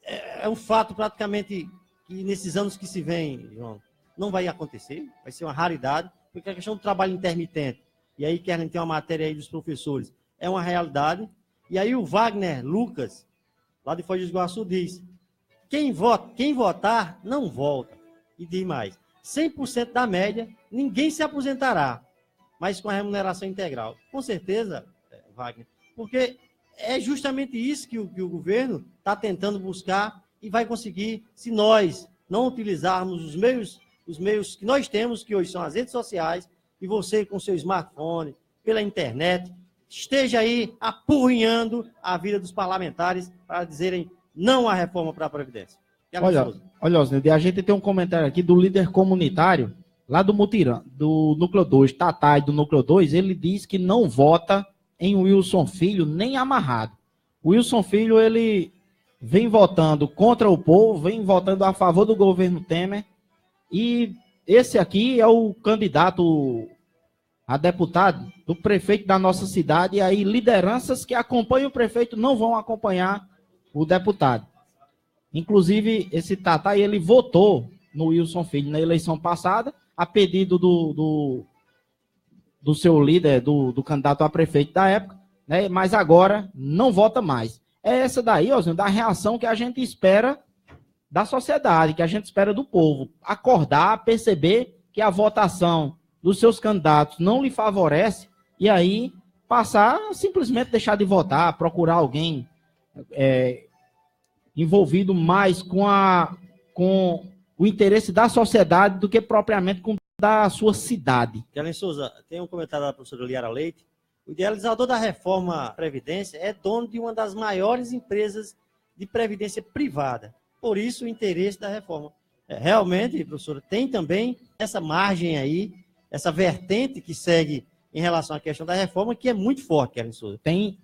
é um fato praticamente que nesses anos que se vem, João, não vai acontecer, vai ser uma raridade, porque a questão do trabalho intermitente, e aí querem ter uma matéria aí dos professores, é uma realidade. E aí o Wagner Lucas, lá de Foz do Iguaçu, diz: quem votar, não volta. E diz mais, 100% da média, ninguém se aposentará, mas com a remuneração integral. Com certeza, Wagner, porque é justamente isso que o governo está tentando buscar e vai conseguir se nós não utilizarmos os meios que nós temos, que hoje são as redes sociais, e você com seu smartphone, pela internet, esteja aí apurrinhando a vida dos parlamentares para dizerem não à reforma para a Previdência. Olha, Osnildo, a gente tem um comentário aqui do líder comunitário, lá do Mutirão, do Núcleo 2, Tatai do Núcleo 2, ele diz que não vota em Wilson Filho nem amarrado. O Wilson Filho, ele vem votando contra o povo, vem votando a favor do governo Temer, e esse aqui é o candidato a deputado do prefeito da nossa cidade, e aí lideranças que acompanham o prefeito não vão acompanhar o deputado. Inclusive, esse Tatai, ele votou no Wilson Filho na eleição passada, a pedido do seu líder, do candidato a prefeito da época, né? Mas agora não vota mais. É essa daí, Osnildo, da reação que a gente espera da sociedade, que a gente espera do povo. Acordar, perceber que a votação dos seus candidatos não lhe favorece, e aí passar a simplesmente deixar de votar, procurar alguém envolvido mais com o interesse da sociedade do que propriamente com da sua cidade. Kellen Souza, tem um comentário da professora Liara Leite. O idealizador da reforma Previdência é dono de uma das maiores empresas de previdência privada. Por isso, o interesse da reforma. Realmente, professora, tem também essa margem aí, essa vertente que segue em relação à questão da reforma, que é muito forte, Kellen Souza. Tem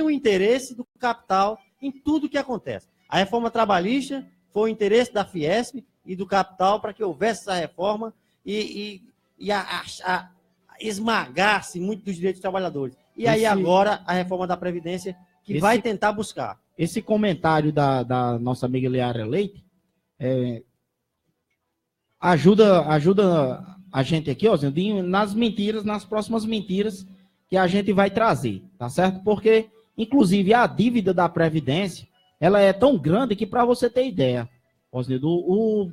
o interesse do capital em tudo que acontece. A reforma trabalhista foi o interesse da Fiesp e do capital para que houvesse essa reforma e esmagasse muito dos direitos dos trabalhadores. E aí agora a reforma da Previdência que vai tentar buscar. Esse comentário da nossa amiga Liara Leite ajuda a gente aqui, ó, nas próximas mentiras que a gente vai trazer, tá certo? Porque, Inclusive, a dívida da Previdência, ela é tão grande que, para você ter ideia, Osnildo,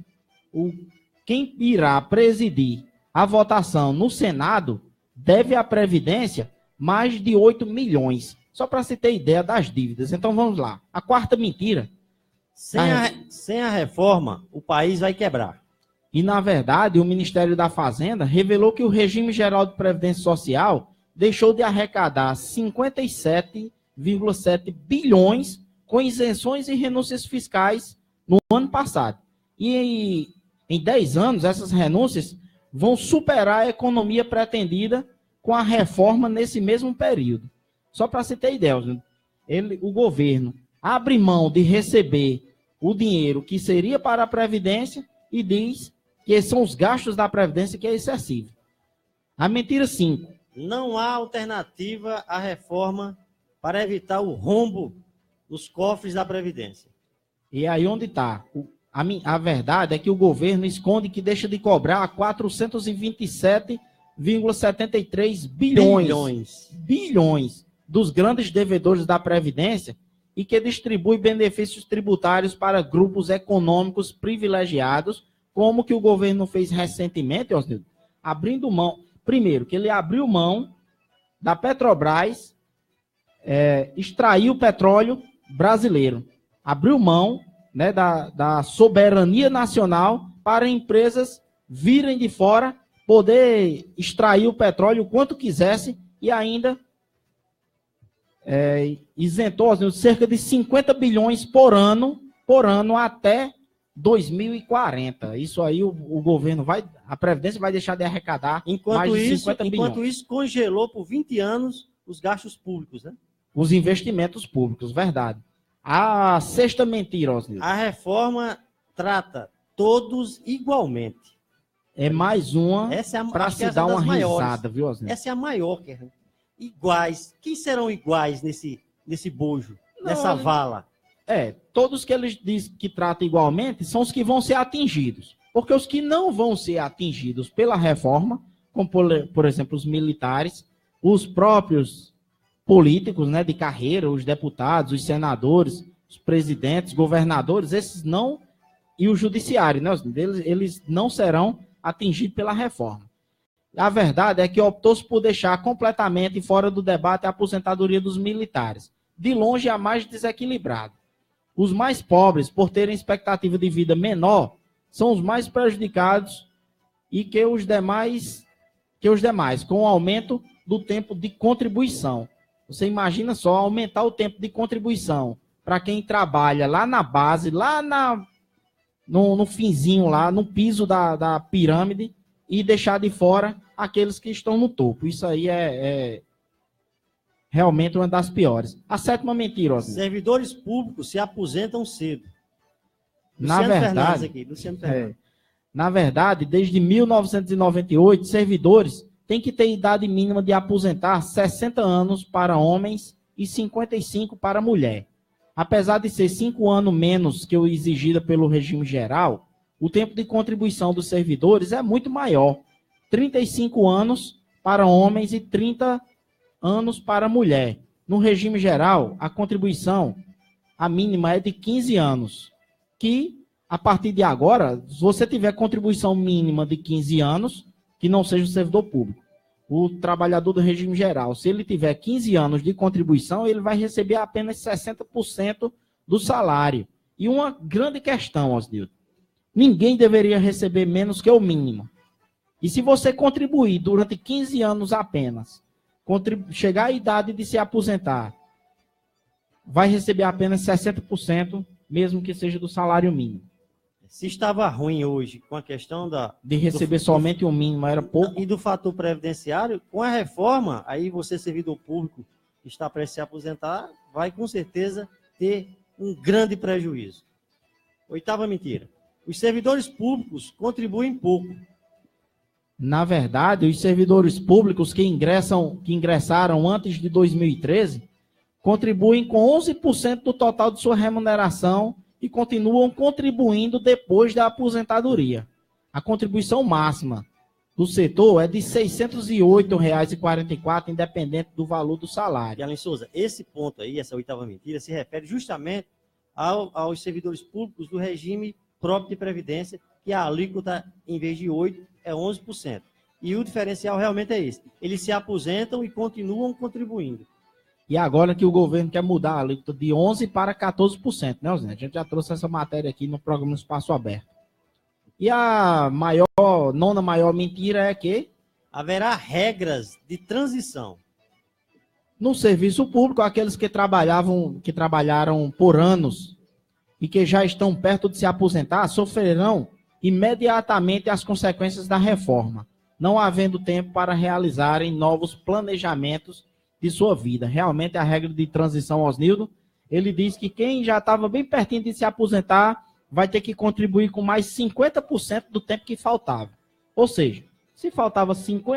quem irá presidir a votação no Senado deve à Previdência mais de 8 milhões. Só para você ter ideia das dívidas. Então, vamos lá. A quarta mentira. Sem a reforma, o país vai quebrar. E, na verdade, o Ministério da Fazenda revelou que o Regime Geral de Previdência Social deixou de arrecadar 57,7 bilhões com isenções e renúncias fiscais no ano passado. E em 10 anos, essas renúncias vão superar a economia pretendida com a reforma nesse mesmo período. Só para você ter ideia, o governo abre mão de receber o dinheiro que seria para a Previdência e diz que são os gastos da Previdência que é excessivo. A mentira 5. Não há alternativa à reforma para evitar o rombo nos cofres da Previdência. E aí onde está? A verdade é que o governo esconde que deixa de cobrar 427,73 bilhões dos grandes devedores da Previdência e que distribui benefícios tributários para grupos econômicos privilegiados, como que o governo fez recentemente, Osnildo, abrindo mão. Primeiro, que ele abriu mão da Petrobras, extrair o petróleo brasileiro. Abriu mão, né, da soberania nacional para empresas virem de fora, poder extrair o petróleo o quanto quisesse e ainda isentou cerca de 50 bilhões por ano até 2040. Isso aí o governo a Previdência vai deixar de arrecadar mais de 50 bilhões. Enquanto isso, congelou por 20 anos os gastos públicos, né? Os investimentos públicos, verdade. A sexta mentira, Osnildo. A reforma trata todos igualmente. É mais uma para se dar uma risada, viu, Osnildo? Essa é a maior. Iguais. Quem serão iguais nesse bojo, nessa vala? Todos que eles dizem que tratam igualmente são os que vão ser atingidos. Porque os que não vão ser atingidos pela reforma, como por exemplo os militares, os próprios políticos, né, de carreira, os deputados, os senadores, os presidentes, governadores, esses não, e o judiciário, né, eles não serão atingidos pela reforma. A verdade é que optou-se por deixar completamente fora do debate a aposentadoria dos militares, de longe a mais desequilibrado. Os mais pobres, por terem expectativa de vida menor, são os mais prejudicados e que os demais, com o aumento do tempo de contribuição. Você imagina só aumentar o tempo de contribuição para quem trabalha lá na base, lá no finzinho, lá no piso da pirâmide e deixar de fora aqueles que estão no topo. Isso aí é realmente uma das piores. A sétima mentira, Osnildo. Servidores públicos se aposentam cedo. Na verdade, desde 1998, servidores têm que ter idade mínima de aposentar 60 anos para homens e 55 para mulher. Apesar de ser 5 anos menos que o exigido pelo regime geral, o tempo de contribuição dos servidores é muito maior. 35 anos para homens e 30 anos para mulher. No regime geral, a contribuição, a mínima é de 15 anos, que a partir de agora, se você tiver contribuição mínima de 15 anos, que não seja o servidor público, o trabalhador do regime geral, se ele tiver 15 anos de contribuição, ele vai receber apenas 60% do salário. E uma grande questão, Osnildo, ninguém deveria receber menos que o mínimo. E se você contribuir durante 15 anos apenas, chegar à idade de se aposentar, vai receber apenas 60%, mesmo que seja do salário mínimo. Se estava ruim hoje com a questão de receber somente o mínimo, era pouco. E do fator previdenciário, com a reforma, aí você, servidor público, que está para se aposentar, vai com certeza ter um grande prejuízo. Oitava mentira. Os servidores públicos contribuem pouco. Na verdade, os servidores públicos que ingressaram antes de 2013 contribuem com 11% do total de sua remuneração e continuam contribuindo depois da aposentadoria. A contribuição máxima do setor é de R$ 608,44, independente do valor do salário. E, Allen Souza, esse ponto aí, essa oitava mentira, se refere justamente aos servidores públicos do regime próprio de previdência, que a alíquota, em vez de 8%, é 11%. E o diferencial realmente é esse. Eles se aposentam e continuam contribuindo. E agora que o governo quer mudar a alíquota de 11% para 14%, né, Osné? A gente já trouxe essa matéria aqui no programa Espaço Aberto. E a nona maior mentira é que haverá regras de transição. No serviço público, aqueles que trabalharam por anos e que já estão perto de se aposentar sofrerão imediatamente as consequências da reforma, não havendo tempo para realizarem novos planejamentos de sua vida. Realmente, a regra de transição, Osnildo, ele diz que quem já estava bem pertinho de se aposentar vai ter que contribuir com mais 50% do tempo que faltava. Ou seja, se faltava 5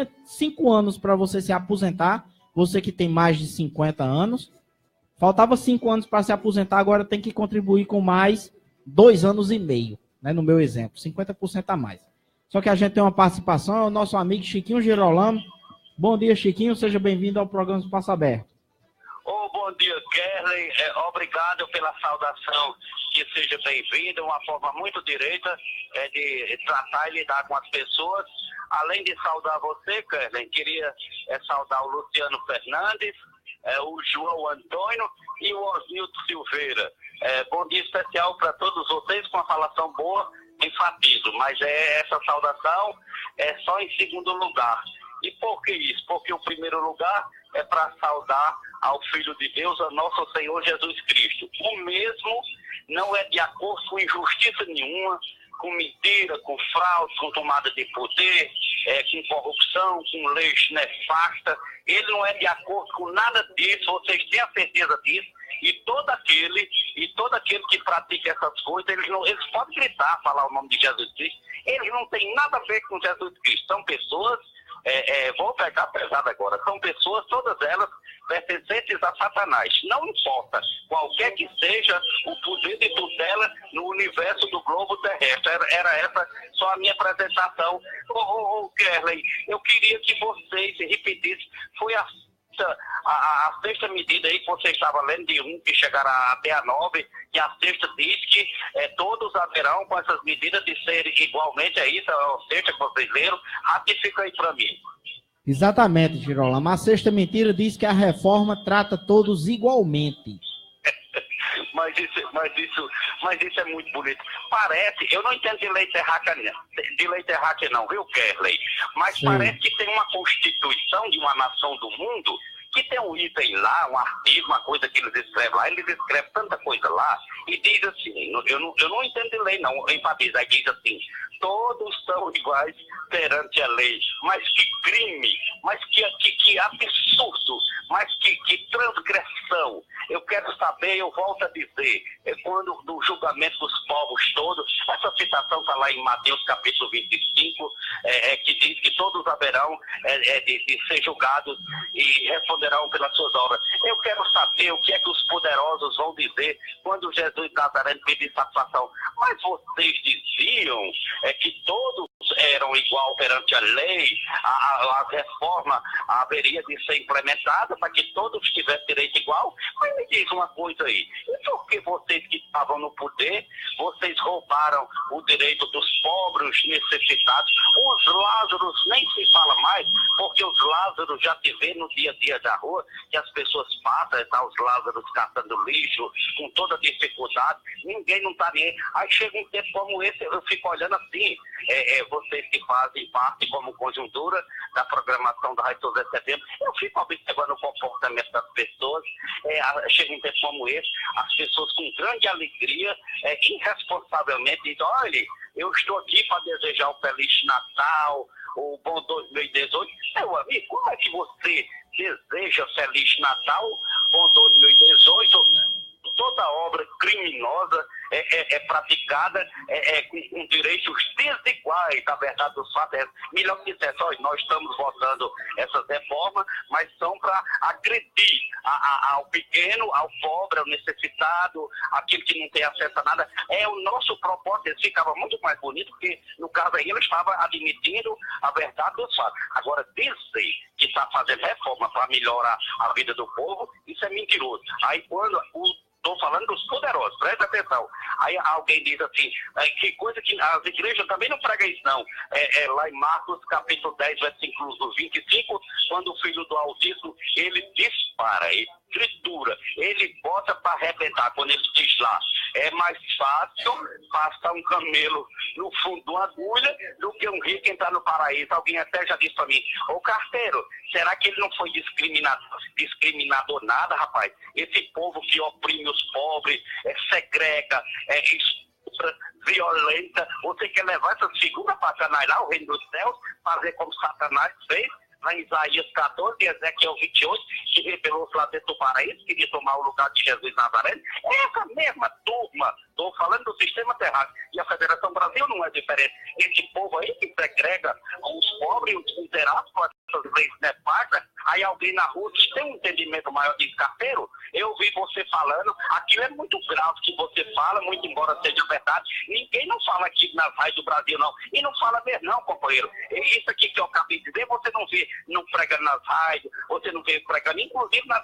anos para você se aposentar, você que tem mais de 50 anos, faltava 5 anos para se aposentar, agora tem que contribuir com mais 2 anos e meio, né, no meu exemplo, 50% a mais. Só que a gente tem uma participação, é o nosso amigo Chiquinho Girolamo. Bom dia, Chiquinho, seja bem-vindo ao programa Espaço Aberto. Bom dia, Kerley. Obrigado pela saudação, que seja bem-vindo. Uma forma muito direita de tratar e lidar com as pessoas. Além de saudar você, Kerley, queria saudar o Luciano Fernandes, o João Antônio e o Osnildo Silveira. Bom dia especial para todos vocês, com a falação boa, enfatizo, mas essa saudação é só em segundo lugar. E por que isso? Porque o primeiro lugar é para saudar ao Filho de Deus, a nosso Senhor Jesus Cristo. O mesmo não é de acordo com injustiça nenhuma, com mentira, com fraude, com tomada de poder, com corrupção, com leis nefasta. Ele não é de acordo com nada disso, vocês têm a certeza disso. E todo aquele que pratica essas coisas, eles podem gritar, falar o nome de Jesus Cristo, eles não têm nada a ver com Jesus Cristo. São pessoas, vou pegar pesado agora, são pessoas, todas elas, pertencentes a Satanás. Não importa qualquer que seja o poder de tutela no universo do globo terrestre. Era essa só a minha apresentação. Kerley, eu queria que vocês repetissem, foi a sexta medida aí que você estava lendo, de 1 que chegará até a 9, que a sexta diz que todos haverão com essas medidas de serem igualmente a isso, a sexta que vocês leram, ratifica aí para mim. Exatamente, Girolamo. A sexta mentira diz que a reforma trata todos igualmente. Mas isso é muito bonito. Parece, eu não entendo de lei terráquea não, viu, Kerley? Mas sim, parece que tem uma constituição de uma nação do mundo que tem um item lá, um artigo, uma coisa que eles escrevem lá, eles escrevem tanta coisa lá, e diz assim, eu não entendo de lei não, enfatiza, aí diz assim, todos são iguais perante a lei, mas que crime, mas que absurdo, mas que transgressão. Eu quero saber, eu volto a dizer, quando do julgamento dos povos todos, essa citação está lá em Mateus capítulo 25, que diz que todos haverão de ser julgados e responderão pelas suas obras. Eu quero saber o que é que os poderosos vão dizer quando Jesus Nazareno pedir satisfação. Mas vocês diziam que todos eram igual perante a lei, a reforma haveria de ser implementada para que todos tivessem direito igual. Mas me diz uma coisa aí, e por que vocês que estavam no poder, vocês roubaram o direito dos pobres necessitados? Os Lázaros nem se fala mais, porque os Lázaros já se vê no dia a dia da rua, que as pessoas passam, tá, os Lázaros catando lixo, com toda dificuldade, ninguém não está nem. Aí chega um tempo como esse, eu fico olhando assim, vocês que fazem parte como conjuntura da programação da Rádio José Setembro, eu fico observando o comportamento das pessoas, chega um tempo como esse, as pessoas com grande alegria, irresponsavelmente dizem, olha, eu estou aqui para desejar um Feliz Natal, o bom 2018. Meu amigo, como é que você deseja Feliz Natal, bom 2018, toda obra criminosa é praticada com direitos desiguais. A verdade dos fatos é melhor que dizer, nós estamos votando essas reformas, mas são para agredir ao pequeno, ao pobre, ao necessitado, aquele que não tem acesso a nada. É o nosso propósito. Ele ficava muito mais bonito, porque no caso aí ele estava admitindo a verdade dos fatos. Agora, dizer que está fazendo reforma para melhorar a vida do povo, isso é mentiroso. Aí quando estou falando dos poderosos, presta atenção. Aí alguém diz assim, que coisa que as igrejas também não pregam isso não. Lá em Marcos capítulo 10, versículo 25, quando o Filho do Altíssimo, ele dispara, ele tritura, ele bota para arrebentar, quando ele diz lá, é mais fácil passar um camelo no fundo de uma agulha do que um rico entrar no paraíso. Alguém até já disse para mim, ô carteiro, será que ele não foi discriminador nada, rapaz? Esse povo que oprime os pobres, segrega, estupra, violenta, você quer levar essa figura para Satanás lá, o reino dos céus, fazer como Satanás fez? Lá em Isaías 14 e Ezequiel 28, que revelou-se lá dentro do paraíso, queria tomar o lugar de Jesus Nazareno. É essa mesma turma, estou falando do sistema terráqueo, e a Federação Brasil não é diferente. Esse povo aí que segrega os pobres, os miseráveis, com essas leis nefastas, aí alguém na rua que tem um entendimento maior de carteiro, eu vi você falando, aquilo é muito grave que você fala, muito embora seja verdade, ninguém não fala aqui nas rádios do Brasil não, e não fala mesmo não, companheiro. Isso aqui que eu acabei de dizer, você não vê não pregando nas rádios, você não vê pregando, inclusive nas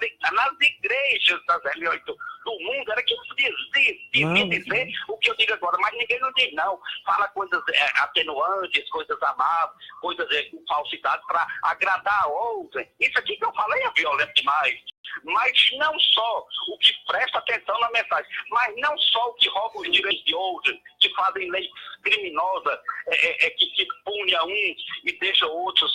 igrejas das L8 do mundo, era que devia dizer o que eu digo agora, mas ninguém não diz não, fala coisas atenuantes, coisas amáveis, coisas com falsidade para agradar a outrem. Isso aqui que eu falei é violento demais. Mas não só o que presta atenção na mensagem, mas não só o que rouba os direitos de outros, que fazem leis criminosas, que pune a uns e deixa outros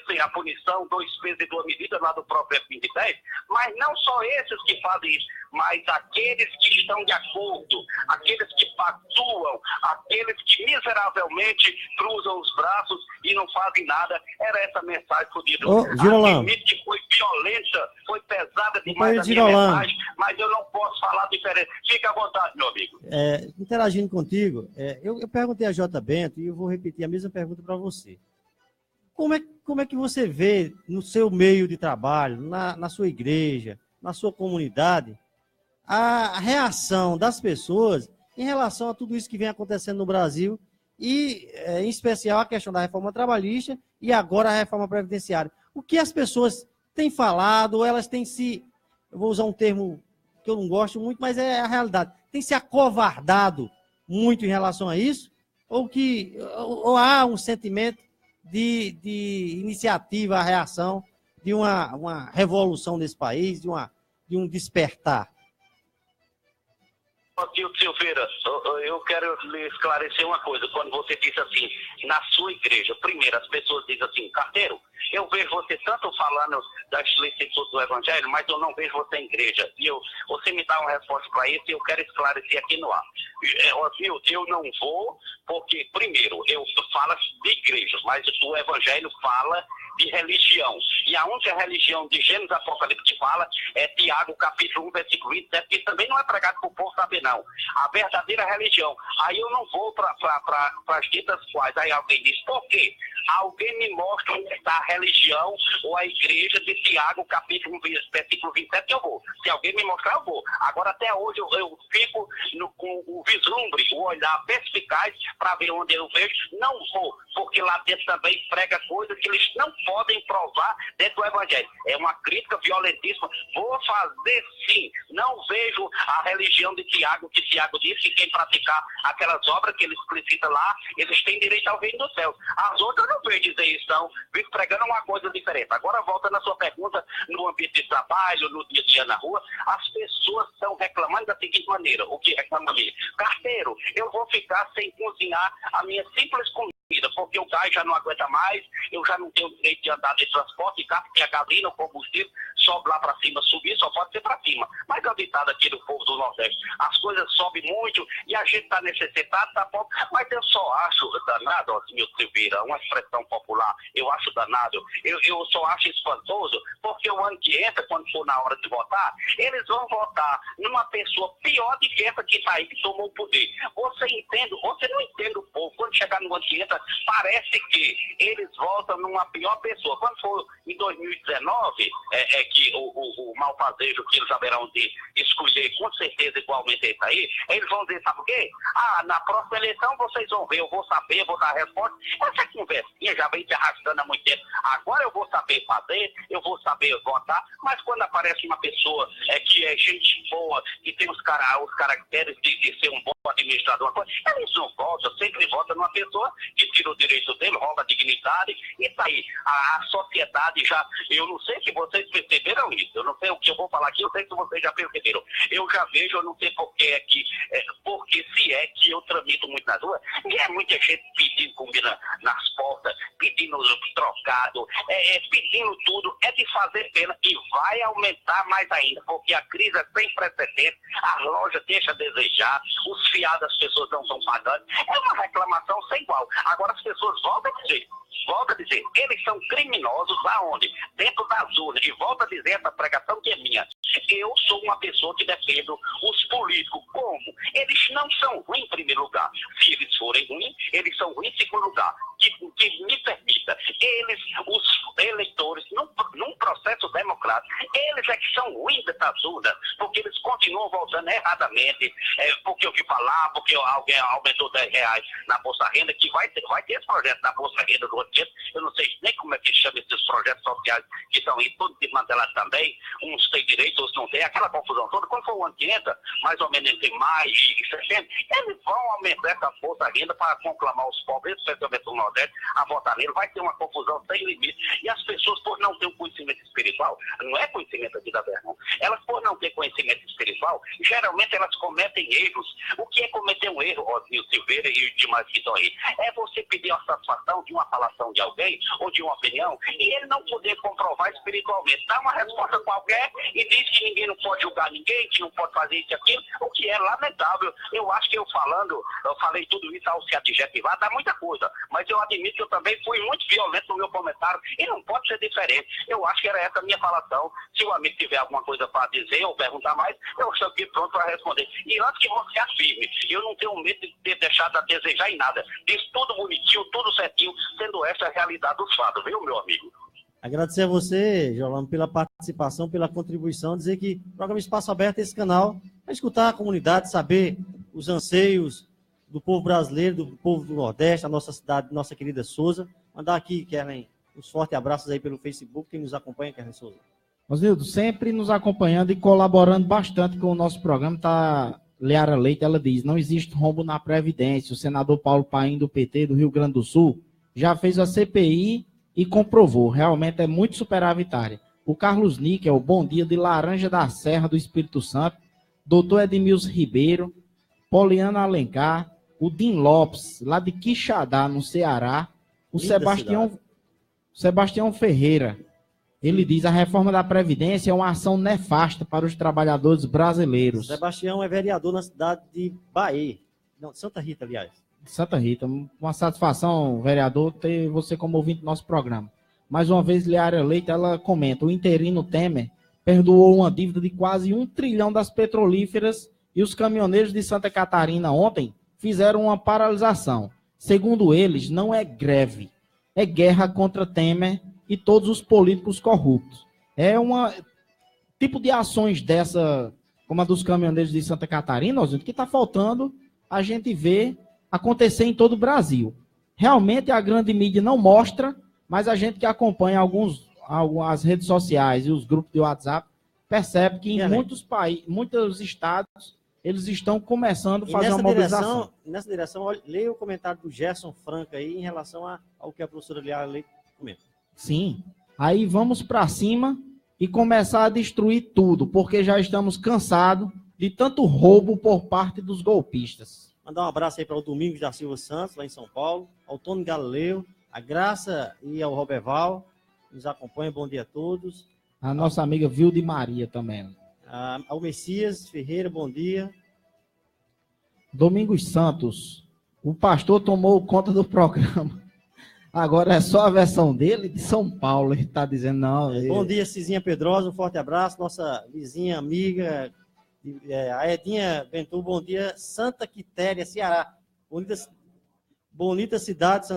sem a punição, 2 pesos e 2 medidas lá do próprio F2010, mas não só esses que fazem isso, mas aqueles que estão de acordo, aqueles que pactuam, aqueles que miseravelmente cruzam os braços e não fazem nada. Era essa mensagem fodida. Admito que foi violenta, foi pesada demais a minha mensagem, mas eu não posso falar diferente. Fica à vontade, meu amigo. Interagindo contigo, eu perguntei a J. Bento e eu vou repetir a mesma pergunta para você. Como é que você vê no seu meio de trabalho, na sua igreja, na sua comunidade, a reação das pessoas em relação a tudo isso que vem acontecendo no Brasil e, em especial, a questão da reforma trabalhista e agora a reforma previdenciária? O que as pessoas têm falado, elas têm eu vou usar um termo que eu não gosto muito, mas é a realidade, têm se acovardado muito em relação a isso? Ou há um sentimento de iniciativa, a reação de uma revolução nesse país, de um despertar? Tio Silveira, eu quero lhe esclarecer uma coisa. Quando você diz assim, na sua igreja, primeiro as pessoas dizem assim, carteiro, eu vejo você tanto falando das licitudes do Evangelho, mas eu não vejo você em igreja. E você me dá uma resposta para isso e eu quero esclarecer aqui no ar. Eu não vou, porque, primeiro, eu falo de igreja, mas o Evangelho fala de religião. E a única religião de Gênesis Apocalipse fala é Tiago, capítulo 1, versículo 27, que também não é pregado para o povo saber, não. A verdadeira religião. Aí eu não vou para as ditas quais. Aí alguém diz, por quê? Alguém me mostra onde está a religião ou a igreja de Tiago, capítulo 1, versículo 27, eu vou. Se alguém me mostrar, eu vou. Agora, até hoje, eu fico com o vislumbre, o olhar perspicaz para ver onde eu vejo. Não vou, porque lá dentro também prega coisas que eles não podem provar dentro do Evangelho. É uma crítica violentíssima. Vou fazer sim. Não vejo a religião de Tiago, que Tiago disse que quem praticar aquelas obras que ele explicita lá, eles têm direito ao reino dos céus. As outras eu não vejo dizer isso, não. Vivo pregando uma coisa diferente. Agora, volta na sua pergunta, no ambiente de trabalho, no dia a dia na rua, as pessoas estão reclamando da seguinte maneira. O que reclama ali? Carteiro, eu vou ficar sem cozinhar a minha simples comida, porque o gás já não aguenta mais, eu já não tenho direito de andar de transporte, carro, que a gasolina, o combustível, sobe lá para cima, subir só pode ser para cima. Mas é o ditado aqui do povo do Nordeste. As coisas sobem muito e a gente está necessitado, tá bom. Mas eu só acho danado, Osmildo Silveira, uma expressão popular, eu acho danado. Eu só acho espantoso, porque o ano que entra, quando for na hora de votar, eles vão votar numa pessoa pior do que essa que está aí, que tomou o poder. Você não entende o povo. Quando chegar no ano que entra, parece que eles votam numa pior pessoa. Quando for em 2019, que o malfazejo que eles haverão de escolher, com certeza, igualmente esse aí, eles vão dizer, sabe o quê? Na próxima eleição vocês vão ver, eu vou saber, vou dar a resposta. Essa conversinha já vem se arrastando há muito tempo. Agora eu vou saber fazer, eu vou saber votar, mas quando aparece uma pessoa que é gente boa, que tem os caracteres de ser um bom administrador, eles não votam, sempre votam numa pessoa que tira o direito dele, rouba a dignidade, e tá aí. A sociedade já, eu não sei se vocês perceberam isso, eu não sei o que eu vou falar aqui, eu sei que vocês já perceberam. Eu já vejo, eu não sei porque se é que eu tramito muito nas ruas, e é muita gente pedindo comida nas portas, pedindo trocado, pedindo tudo, é de fazer pena, e vai aumentar mais ainda, porque a crise é sem precedentes, a loja deixa a desejar, os fiados as pessoas não estão pagando, é uma reclamação sem igual. Agora as pessoas voltam a dizer, eles são criminosos aonde? Dentro das urnas, e volta a dizer essa pregação que é minha. Eu sou uma pessoa que defendo os políticos. Como? Eles não são ruins em primeiro lugar. Se eles forem ruins, eles são ruins em segundo lugar. Que me permita, eles, os eleitores, num processo democrático, eles é que são ruins dessas urnas, porque eles continuam votando erradamente, porque eu vi falar, porque alguém aumentou R$10 na Bolsa Renda, que vai ter esse projeto da Bolsa Renda do outro tempo, eu não sei nem como é que chama esses projetos sociais que estão aí, todos desmantelados também, uns têm direito, outros não têm, aquela confusão toda. Quando for o ano que entra, mais ou menos entre maio e setembro, eles vão aumentar essa Bolsa Renda para conclamar os pobres, especialmente o Nordeste, a votar nele. Vai ter uma confusão sem limite. E as pessoas, por não ter um conhecimento espiritual, não é conhecimento aqui da verdade, elas, por não ter conhecimento espiritual, geralmente elas cometem erros. O que é cometer um erro, Osmildo Silveira e demais que estão aí? É você pedir a satisfação de uma falação de alguém ou de uma opinião e ele não poder comprovar espiritualmente. Dá uma resposta qualquer e diz que ninguém não pode julgar ninguém, que não pode fazer isso e aquilo, o que é lamentável. Eu acho que eu falei tudo isso ao se adjetivar, dá muita coisa, mas eu admito que eu também fui muito violento no meu comentário e não pode ser diferente. Eu acho que era essa a minha falação. Se o amigo tiver alguma coisa para dizer ou perguntar mais, eu estou aqui pronto para responder. E antes que você afirme, eu não tenho medo de ter deixado a desejar em nada. Diz tudo bonitinho, tudo certinho, sendo essa a realidade dos fatos, viu, meu amigo? Agradecer a você, Jolano, pela participação, pela contribuição, dizer que o programa Espaço Aberto é esse canal para escutar a comunidade, saber os anseios do povo brasileiro, do povo do Nordeste, a nossa cidade, nossa querida Souza. Mandar aqui, Kellen, uns fortes abraços aí pelo Facebook, quem nos acompanha, Kellen Souza. Osnildo, sempre nos acompanhando e colaborando bastante com o nosso programa, tá Leara Leite, ela diz, não existe rombo na Previdência. O senador Paulo Paim, do PT do Rio Grande do Sul, já fez a CPI e comprovou, realmente é muito superavitária. O Carlos Níquel, bom dia, de Laranja da Serra do Espírito Santo, doutor Edmilson Ribeiro, Poliana Alencar, o Dim Lopes, lá de Quixadá, no Ceará, o Sebastião Ferreira, ele diz, a reforma da Previdência é uma ação nefasta para os trabalhadores brasileiros. Sebastião é vereador na cidade de Bahia, não, Santa Rita, aliás. Santa Rita, uma satisfação, vereador, ter você como ouvinte do nosso programa. Mais uma vez, Leara Leite, ela comenta, o interino Temer perdoou uma dívida de quase 1 trilhão das petrolíferas e os caminhoneiros de Santa Catarina ontem fizeram uma paralisação. Segundo eles, não é greve, é guerra contra Temer e todos os políticos corruptos. É um tipo de ações dessa, como a dos caminhoneiros de Santa Catarina, que está faltando a gente ver acontecer em todo o Brasil. Realmente a grande mídia não mostra, mas a gente que acompanha as redes sociais e os grupos de WhatsApp percebe que em muitos países, muitos estados, eles estão começando a fazer uma mobilização. Nessa direção, leia o comentário do Gerson Franca aí em relação ao que a professora Leara Leite comenta. Sim. Aí vamos para cima e começar a destruir tudo, porque já estamos cansados de tanto roubo por parte dos golpistas. Mandar um abraço aí para o Domingos da Silva Santos, lá em São Paulo, ao Tony Galileu, a Graça e ao Roberval, nos acompanham, bom dia a todos. A nossa amiga Vilde Maria também. Ao Messias Ferreira, bom dia. Domingos Santos, o pastor tomou conta do programa. Agora é só a versão dele de São Paulo. Ele está dizendo não. Bom dia, Cizinha Pedrosa, um forte abraço. Nossa vizinha, amiga, a Edinha Ventura, bom dia. Santa Quitéria, Ceará. Bonita cidade,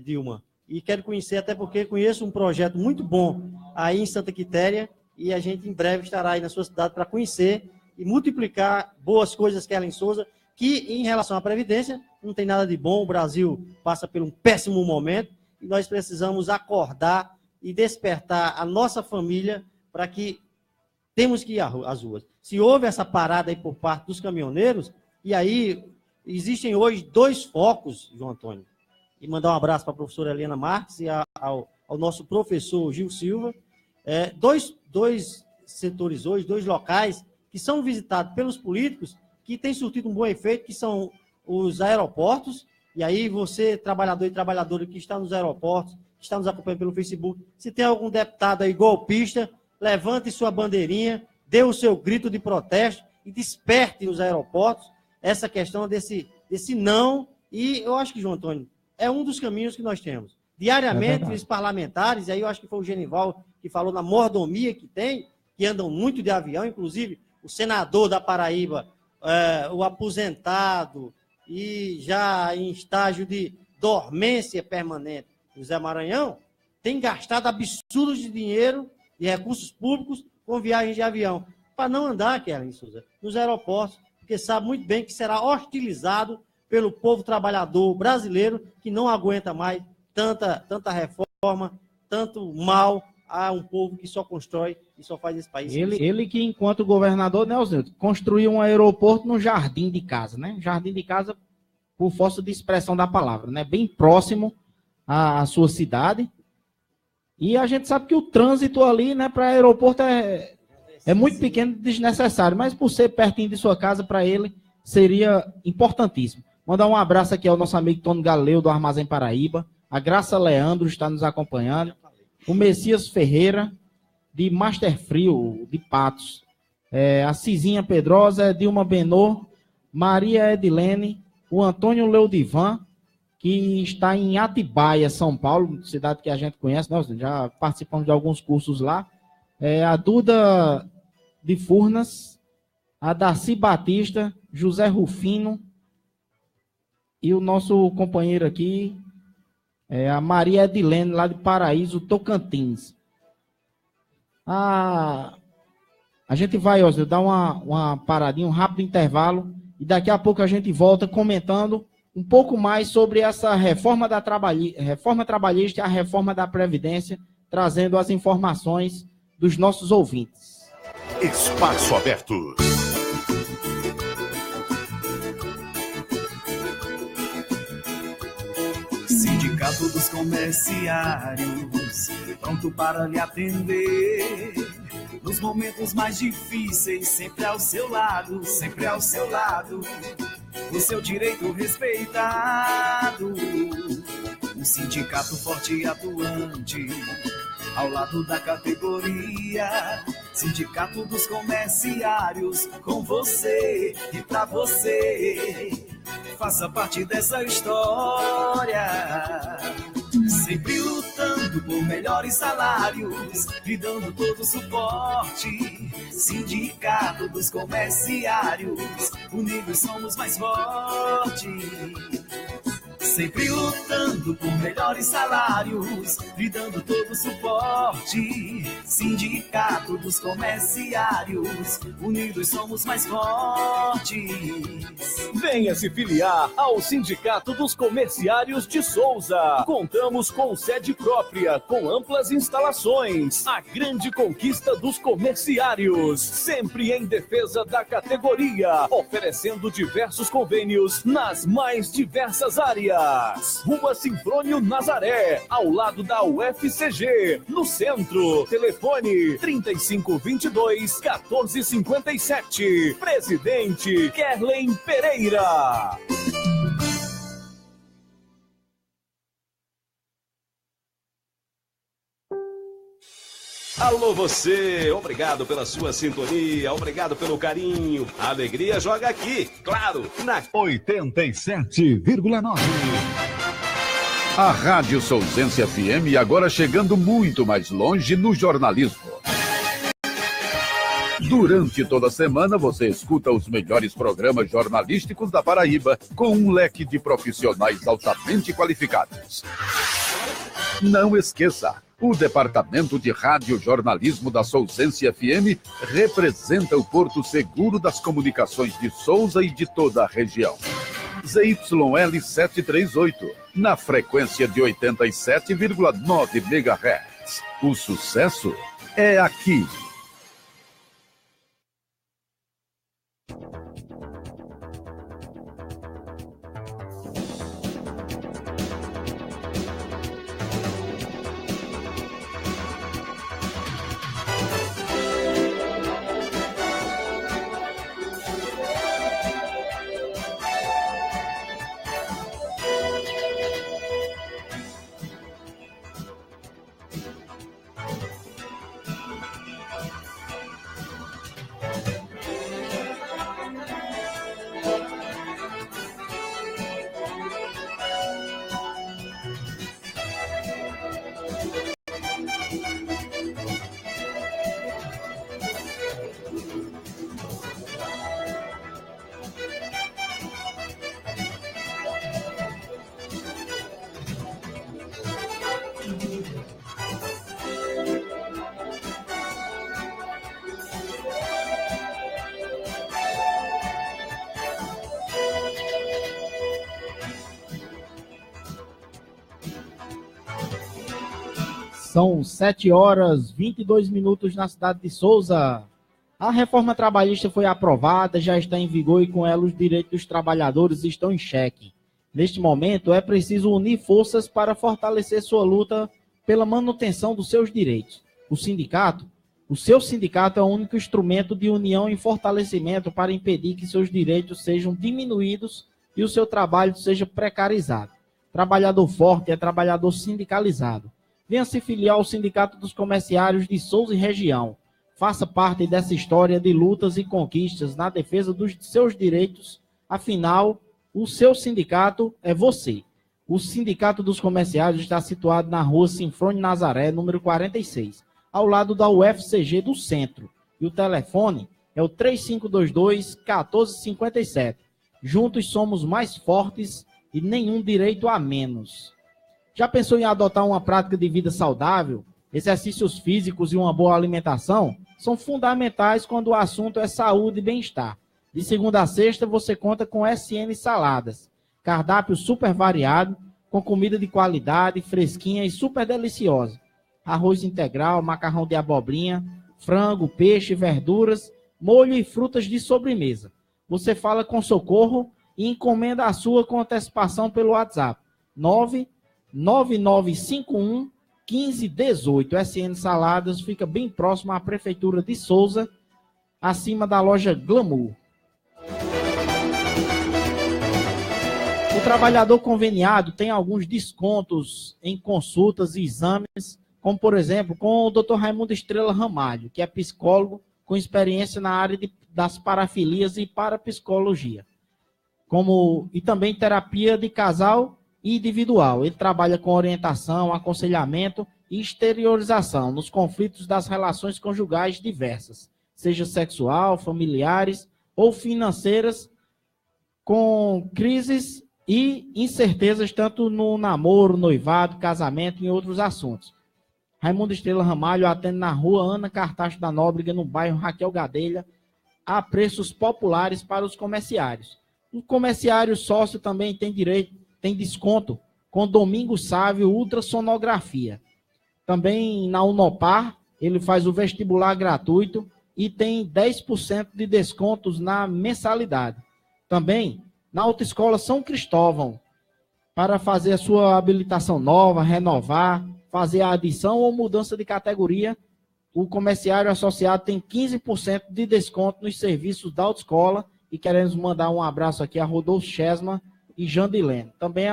Dilma. E quero conhecer, até porque conheço um projeto muito bom aí em Santa Quitéria, e a gente em breve estará aí na sua cidade para conhecer e multiplicar boas coisas, Kerlen Souza, que em relação à Previdência não tem nada de bom. O Brasil passa por um péssimo momento e nós precisamos acordar e despertar a nossa família para que temos que ir às ruas. Se houve essa parada aí por parte dos caminhoneiros, e aí existem hoje 2 focos, João Antônio, e mandar um abraço para a professora Helena Marques e ao nosso professor Gil Silva. Dois setores hoje, 2 locais que são visitados pelos políticos, que têm surtido um bom efeito, que são os aeroportos. E aí você, trabalhador e trabalhadora que está nos aeroportos, que está nos acompanhando pelo Facebook, se tem algum deputado aí golpista, levante sua bandeirinha, dê o seu grito de protesto e desperte nos aeroportos essa questão desse não. E eu acho que, João Antônio, é um dos caminhos que nós temos. Diariamente, os parlamentares, e aí eu acho que foi o Genival que falou na mordomia que tem, que andam muito de avião, inclusive o senador da Paraíba, o aposentado e já em estágio de dormência permanente, José Maranhão, tem gastado absurdos de dinheiro e recursos públicos com viagens de avião, para não andar, Kerlen Souza, nos aeroportos, porque sabe muito bem que será hostilizado pelo povo trabalhador brasileiro, que não aguenta mais tanta reforma, tanto mal a um povo que só constrói e só faz esse país. Ele que, enquanto governador, Nelson, construiu um aeroporto no jardim de casa, né? Jardim de casa, por força de expressão da palavra, né? Bem próximo à sua cidade. E a gente sabe que o trânsito ali, né, para aeroporto é muito pequeno e desnecessário, mas por ser pertinho de sua casa, para ele, seria importantíssimo. Mandar um abraço aqui ao nosso amigo Tony Galileu, do Armazém Paraíba. A Graça Leandro está nos acompanhando. O Messias Ferreira, de Master Frio, de Patos. A Cizinha Pedrosa, Dilma Benô, Maria Edilene, o Antônio Leudivan, que está em Atibaia, São Paulo, cidade que a gente conhece, nós já participamos de alguns cursos lá. A Duda de Furnas, a Darcy Batista, José Rufino, e o nosso companheiro aqui, a Maria Edilene, lá de Paraíso, Tocantins. A gente vai, Oswaldo, dar uma paradinha, um rápido intervalo, e daqui a pouco a gente volta comentando um pouco mais sobre essa reforma trabalhista e a reforma da Previdência, trazendo as informações dos nossos ouvintes. Espaço Aberto. Sindicato dos Comerciários, pronto para lhe atender. Nos momentos mais difíceis, sempre ao seu lado, sempre ao seu lado. O seu direito respeitado. Um sindicato forte e atuante, ao lado da categoria. Sindicato dos Comerciários, com você e pra você. Faça parte dessa história, sempre lutando por melhores salários, lhe dando todo o suporte. Sindicato dos Comerciários, unidos somos mais fortes. Sempre lutando por melhores salários, lhe dando todo o suporte. Sindicato dos Comerciários, unidos somos mais fortes. Venha se filiar ao Sindicato dos Comerciários de Souza. Contamos com sede própria, com amplas instalações. A grande conquista dos comerciários, sempre em defesa da categoria, oferecendo diversos convênios nas mais diversas áreas. Rua Sinfrônio Nazaré, ao lado da UFCG, no centro. Telefone 3522-1457. Presidente Kerlen Pereira. Alô você, obrigado pela sua sintonia, obrigado pelo carinho. A alegria joga aqui, claro, na 87,9. A Rádio Souzense FM agora chegando muito mais longe no jornalismo. Durante toda a semana você escuta os melhores programas jornalísticos da Paraíba com um leque de profissionais altamente qualificados. Não esqueça, o Departamento de Rádio-Jornalismo da Souzense FM representa o Porto Seguro das Comunicações de Souza e de toda a região. ZYL 738, na frequência de 87,9 MHz. O sucesso é aqui. São 7h22 na cidade de Souza. A reforma trabalhista foi aprovada, já está em vigor e com ela os direitos dos trabalhadores estão em xeque. Neste momento, é preciso unir forças para fortalecer sua luta pela manutenção dos seus direitos. O seu sindicato é o único instrumento de união e fortalecimento para impedir que seus direitos sejam diminuídos e o seu trabalho seja precarizado. Trabalhador forte é trabalhador sindicalizado. Venha se filiar ao Sindicato dos Comerciários de Souza e região. Faça parte dessa história de lutas e conquistas na defesa dos seus direitos. Afinal, o seu sindicato é você. O Sindicato dos Comerciários está situado na rua Sinfrônio Nazaré, número 46, ao lado da UFCG do Centro. E o telefone é o 3522-1457. Juntos somos mais fortes e nenhum direito a menos. Já pensou em adotar uma prática de vida saudável? Exercícios físicos e uma boa alimentação são fundamentais quando o assunto é saúde e bem-estar. De segunda a sexta, você conta com SN Saladas. Cardápio super variado, com comida de qualidade, fresquinha e super deliciosa. Arroz integral, macarrão de abobrinha, frango, peixe, verduras, molho e frutas de sobremesa. Você fala com Socorro e encomenda a sua com antecipação pelo WhatsApp. 99951-1518. SN Saladas fica bem próximo à Prefeitura de Souza, acima da loja Glamour. O trabalhador conveniado tem alguns descontos em consultas e exames, como, por exemplo, com o Dr. Raimundo Estrela Ramalho, que é psicólogo com experiência na área das parafilias e parapsicologia, e também terapia de casal e individual. Ele trabalha com orientação, aconselhamento e exteriorização nos conflitos das relações conjugais diversas, seja sexual, familiares ou financeiras, com crises e incertezas tanto no namoro, noivado, casamento e em outros assuntos. Raimundo Estrela Ramalho atende na rua Ana Cartacho da Nóbrega, no bairro Raquel Gadelha, a preços populares para os comerciários. O comerciário sócio também tem desconto com Domingo Sávio Ultrassonografia. Também na Unopar, ele faz o vestibular gratuito e tem 10% de descontos na mensalidade. Também na Autoescola São Cristóvão, para fazer a sua habilitação nova, renovar, fazer a adição ou mudança de categoria, o comerciário associado tem 15% de desconto nos serviços da autoescola. E queremos mandar um abraço aqui a Rodolfo Chesma e Jandilene. Também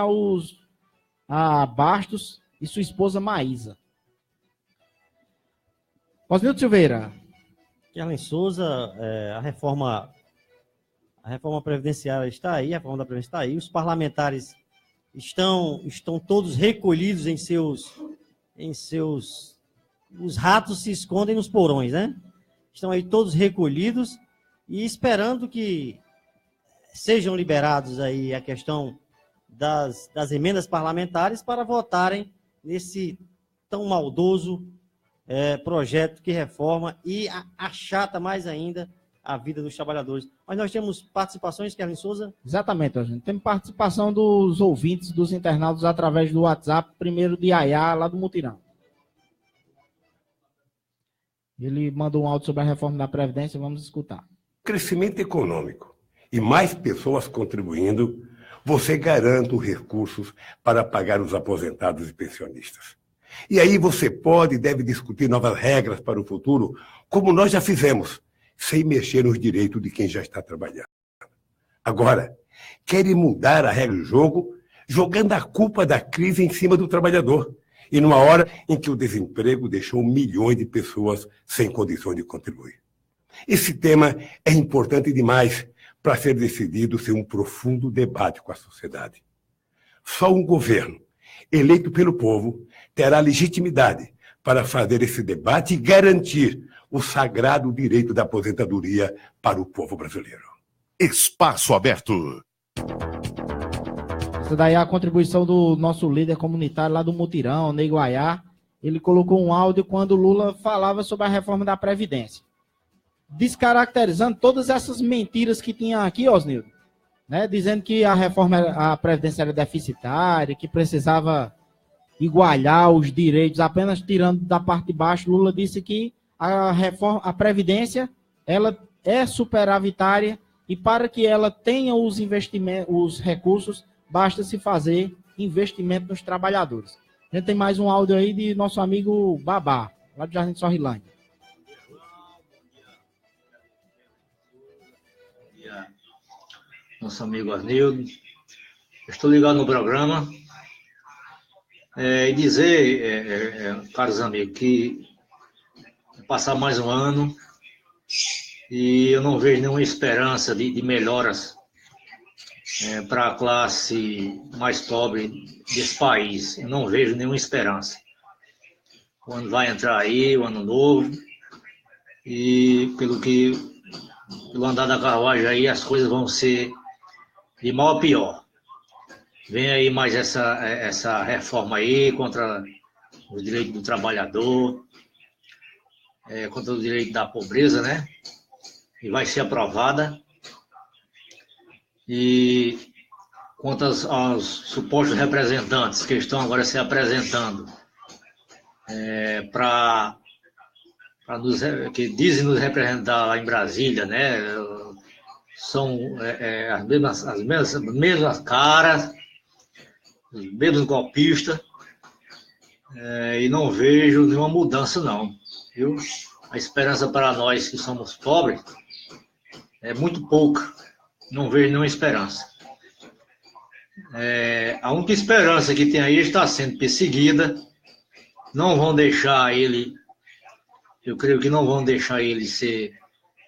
a Bastos e sua esposa Maísa. Osnildo Silveira. Kerlen Souza, a reforma previdenciária está aí, a reforma da Previdência está aí, os parlamentares estão todos recolhidos em seus... Os ratos se escondem nos porões, né? Estão aí todos recolhidos e esperando que sejam liberados aí a questão das emendas parlamentares para votarem nesse tão maldoso projeto que reforma e achata mais ainda a vida dos trabalhadores. Mas nós temos participações, Kerlen Souza? Exatamente, gente. Temos participação dos ouvintes, dos internautas, através do WhatsApp, primeiro de Ayá, lá do Mutirão. Ele mandou um áudio sobre a reforma da Previdência, vamos escutar. Crescimento econômico e mais pessoas contribuindo, você garante os recursos para pagar os aposentados e pensionistas. E aí você pode e deve discutir novas regras para o futuro, como nós já fizemos, sem mexer nos direitos de quem já está trabalhando. Agora, querem mudar a regra do jogo, jogando a culpa da crise em cima do trabalhador, e numa hora em que o desemprego deixou milhões de pessoas sem condições de contribuir. Esse tema é importante demais para ser decidido sem um profundo debate com a sociedade. Só um governo eleito pelo povo terá legitimidade para fazer esse debate e garantir o sagrado direito da aposentadoria para o povo brasileiro. Espaço Aberto. Essa daí é a contribuição do nosso líder comunitário lá do Mutirão, Nego Ayá. Ele colocou um áudio quando Lula falava sobre a reforma da Previdência, descaracterizando todas essas mentiras que tinha aqui, Osnildo, né? Dizendo que a Previdência era deficitária, que precisava igualar os direitos, apenas tirando da parte de baixo. Lula disse que a Previdência ela é superavitária e para que ela tenha os investimentos, os recursos, basta se fazer investimento nos trabalhadores. A gente tem mais um áudio aí de nosso amigo Babá, lá do Jardim de Sorrilândia. Nosso amigo Arnildo. Estou ligado no programa e dizer, caros amigos, que passar mais um ano e eu não vejo nenhuma esperança de melhoras para a classe mais pobre desse país. Eu não vejo nenhuma esperança. Quando vai entrar aí o ano novo e pelo andar da carruagem aí as coisas vão ser de mal a pior. Vem aí mais essa reforma aí contra os direitos do trabalhador, contra o direito da pobreza, né? E vai ser aprovada. E quanto aos supostos representantes que estão agora se apresentando que dizem nos representar lá em Brasília, né? São as mesmas caras, os mesmos golpistas, e não vejo nenhuma mudança, não. Viu? A esperança para nós que somos pobres é muito pouca. Não vejo nenhuma esperança. A única esperança que tem aí está sendo perseguida. Não vão deixar ele, eu creio que não vão deixar ele ser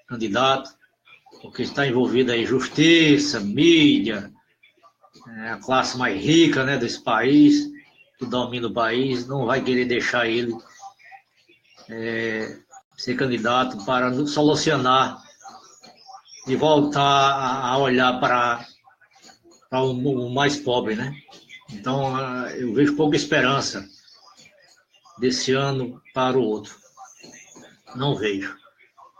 candidato, porque está envolvida aí justiça, mídia, a classe mais rica, né, desse país, que domina o país, não vai querer deixar ele ser candidato para solucionar e voltar a olhar para o mais pobre, né? Então, eu vejo pouca esperança desse ano para o outro. Não vejo.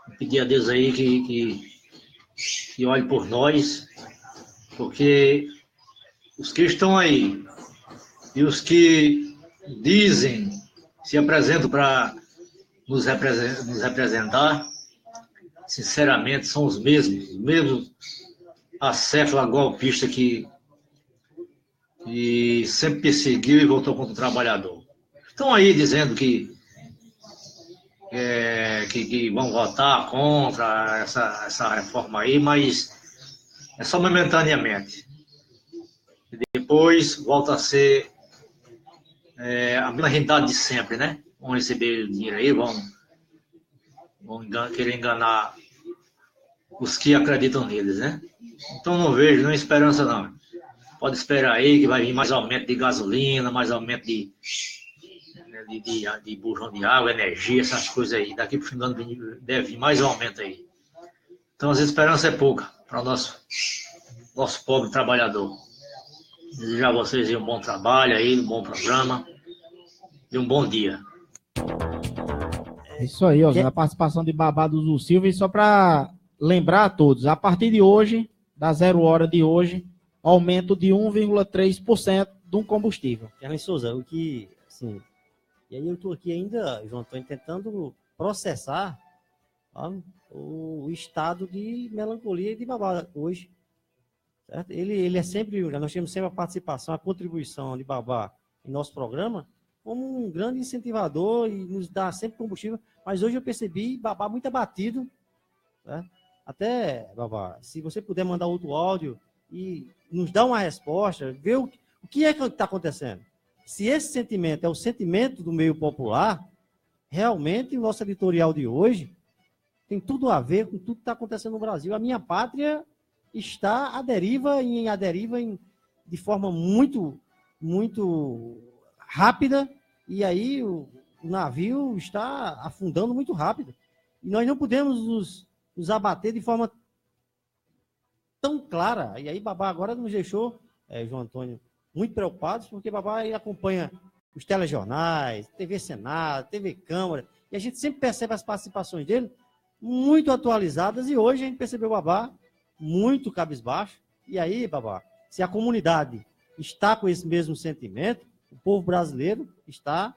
Eu pedi a Deus aí que olhe por nós, porque os que estão aí e os que dizem, se apresentam para nos representar, sinceramente, são os mesmos acéfala golpista que sempre perseguiu e voltou contra o trabalhador. Estão aí dizendo que vão votar contra essa reforma aí, mas é só momentaneamente. E depois volta a ser a mesma realidade de sempre, né? Vão receber dinheiro aí, vão vão querer enganar os que acreditam neles, né? Então não vejo nenhuma esperança, não. Pode esperar aí que vai vir mais aumento de gasolina, mais aumento de bujão de água, energia, essas coisas aí. Daqui para o fim do ano deve vir mais um aumento aí. Então, as esperanças é pouca para o nosso pobre trabalhador. Desejar a vocês aí um bom trabalho aí, um bom programa e um bom dia. É isso aí, ó, a participação de Babá do Silva. E só para lembrar a todos, a partir de hoje, da 0 hora de hoje, aumento de 1,3% do combustível. Carlos Souza, o que, assim, e aí eu estou aqui ainda, João Antônio, tentando processar, ó, o estado de melancolia de Babá hoje. Certo? Ele é sempre, nós temos sempre a participação, a contribuição de Babá em nosso programa como um grande incentivador e nos dá sempre combustível, mas hoje eu percebi Babá muito abatido, certo? Até, Babá, se você puder mandar outro áudio e nos dar uma resposta, ver o que é que está acontecendo. Se esse sentimento é o sentimento do meio popular, realmente o nosso editorial de hoje tem tudo a ver com tudo que está acontecendo no Brasil. A minha pátria está à deriva de forma muito, muito rápida, e aí o navio está afundando muito rápido. E nós não podemos nos abater de forma tão clara. E aí Babá agora nos deixou, João Antônio, muito preocupados, porque Babá acompanha os telejornais, TV Senado, TV Câmara, e a gente sempre percebe as participações dele muito atualizadas, e hoje a gente percebeu Babá muito cabisbaixo. E aí, Babá, se a comunidade está com esse mesmo sentimento, o povo brasileiro está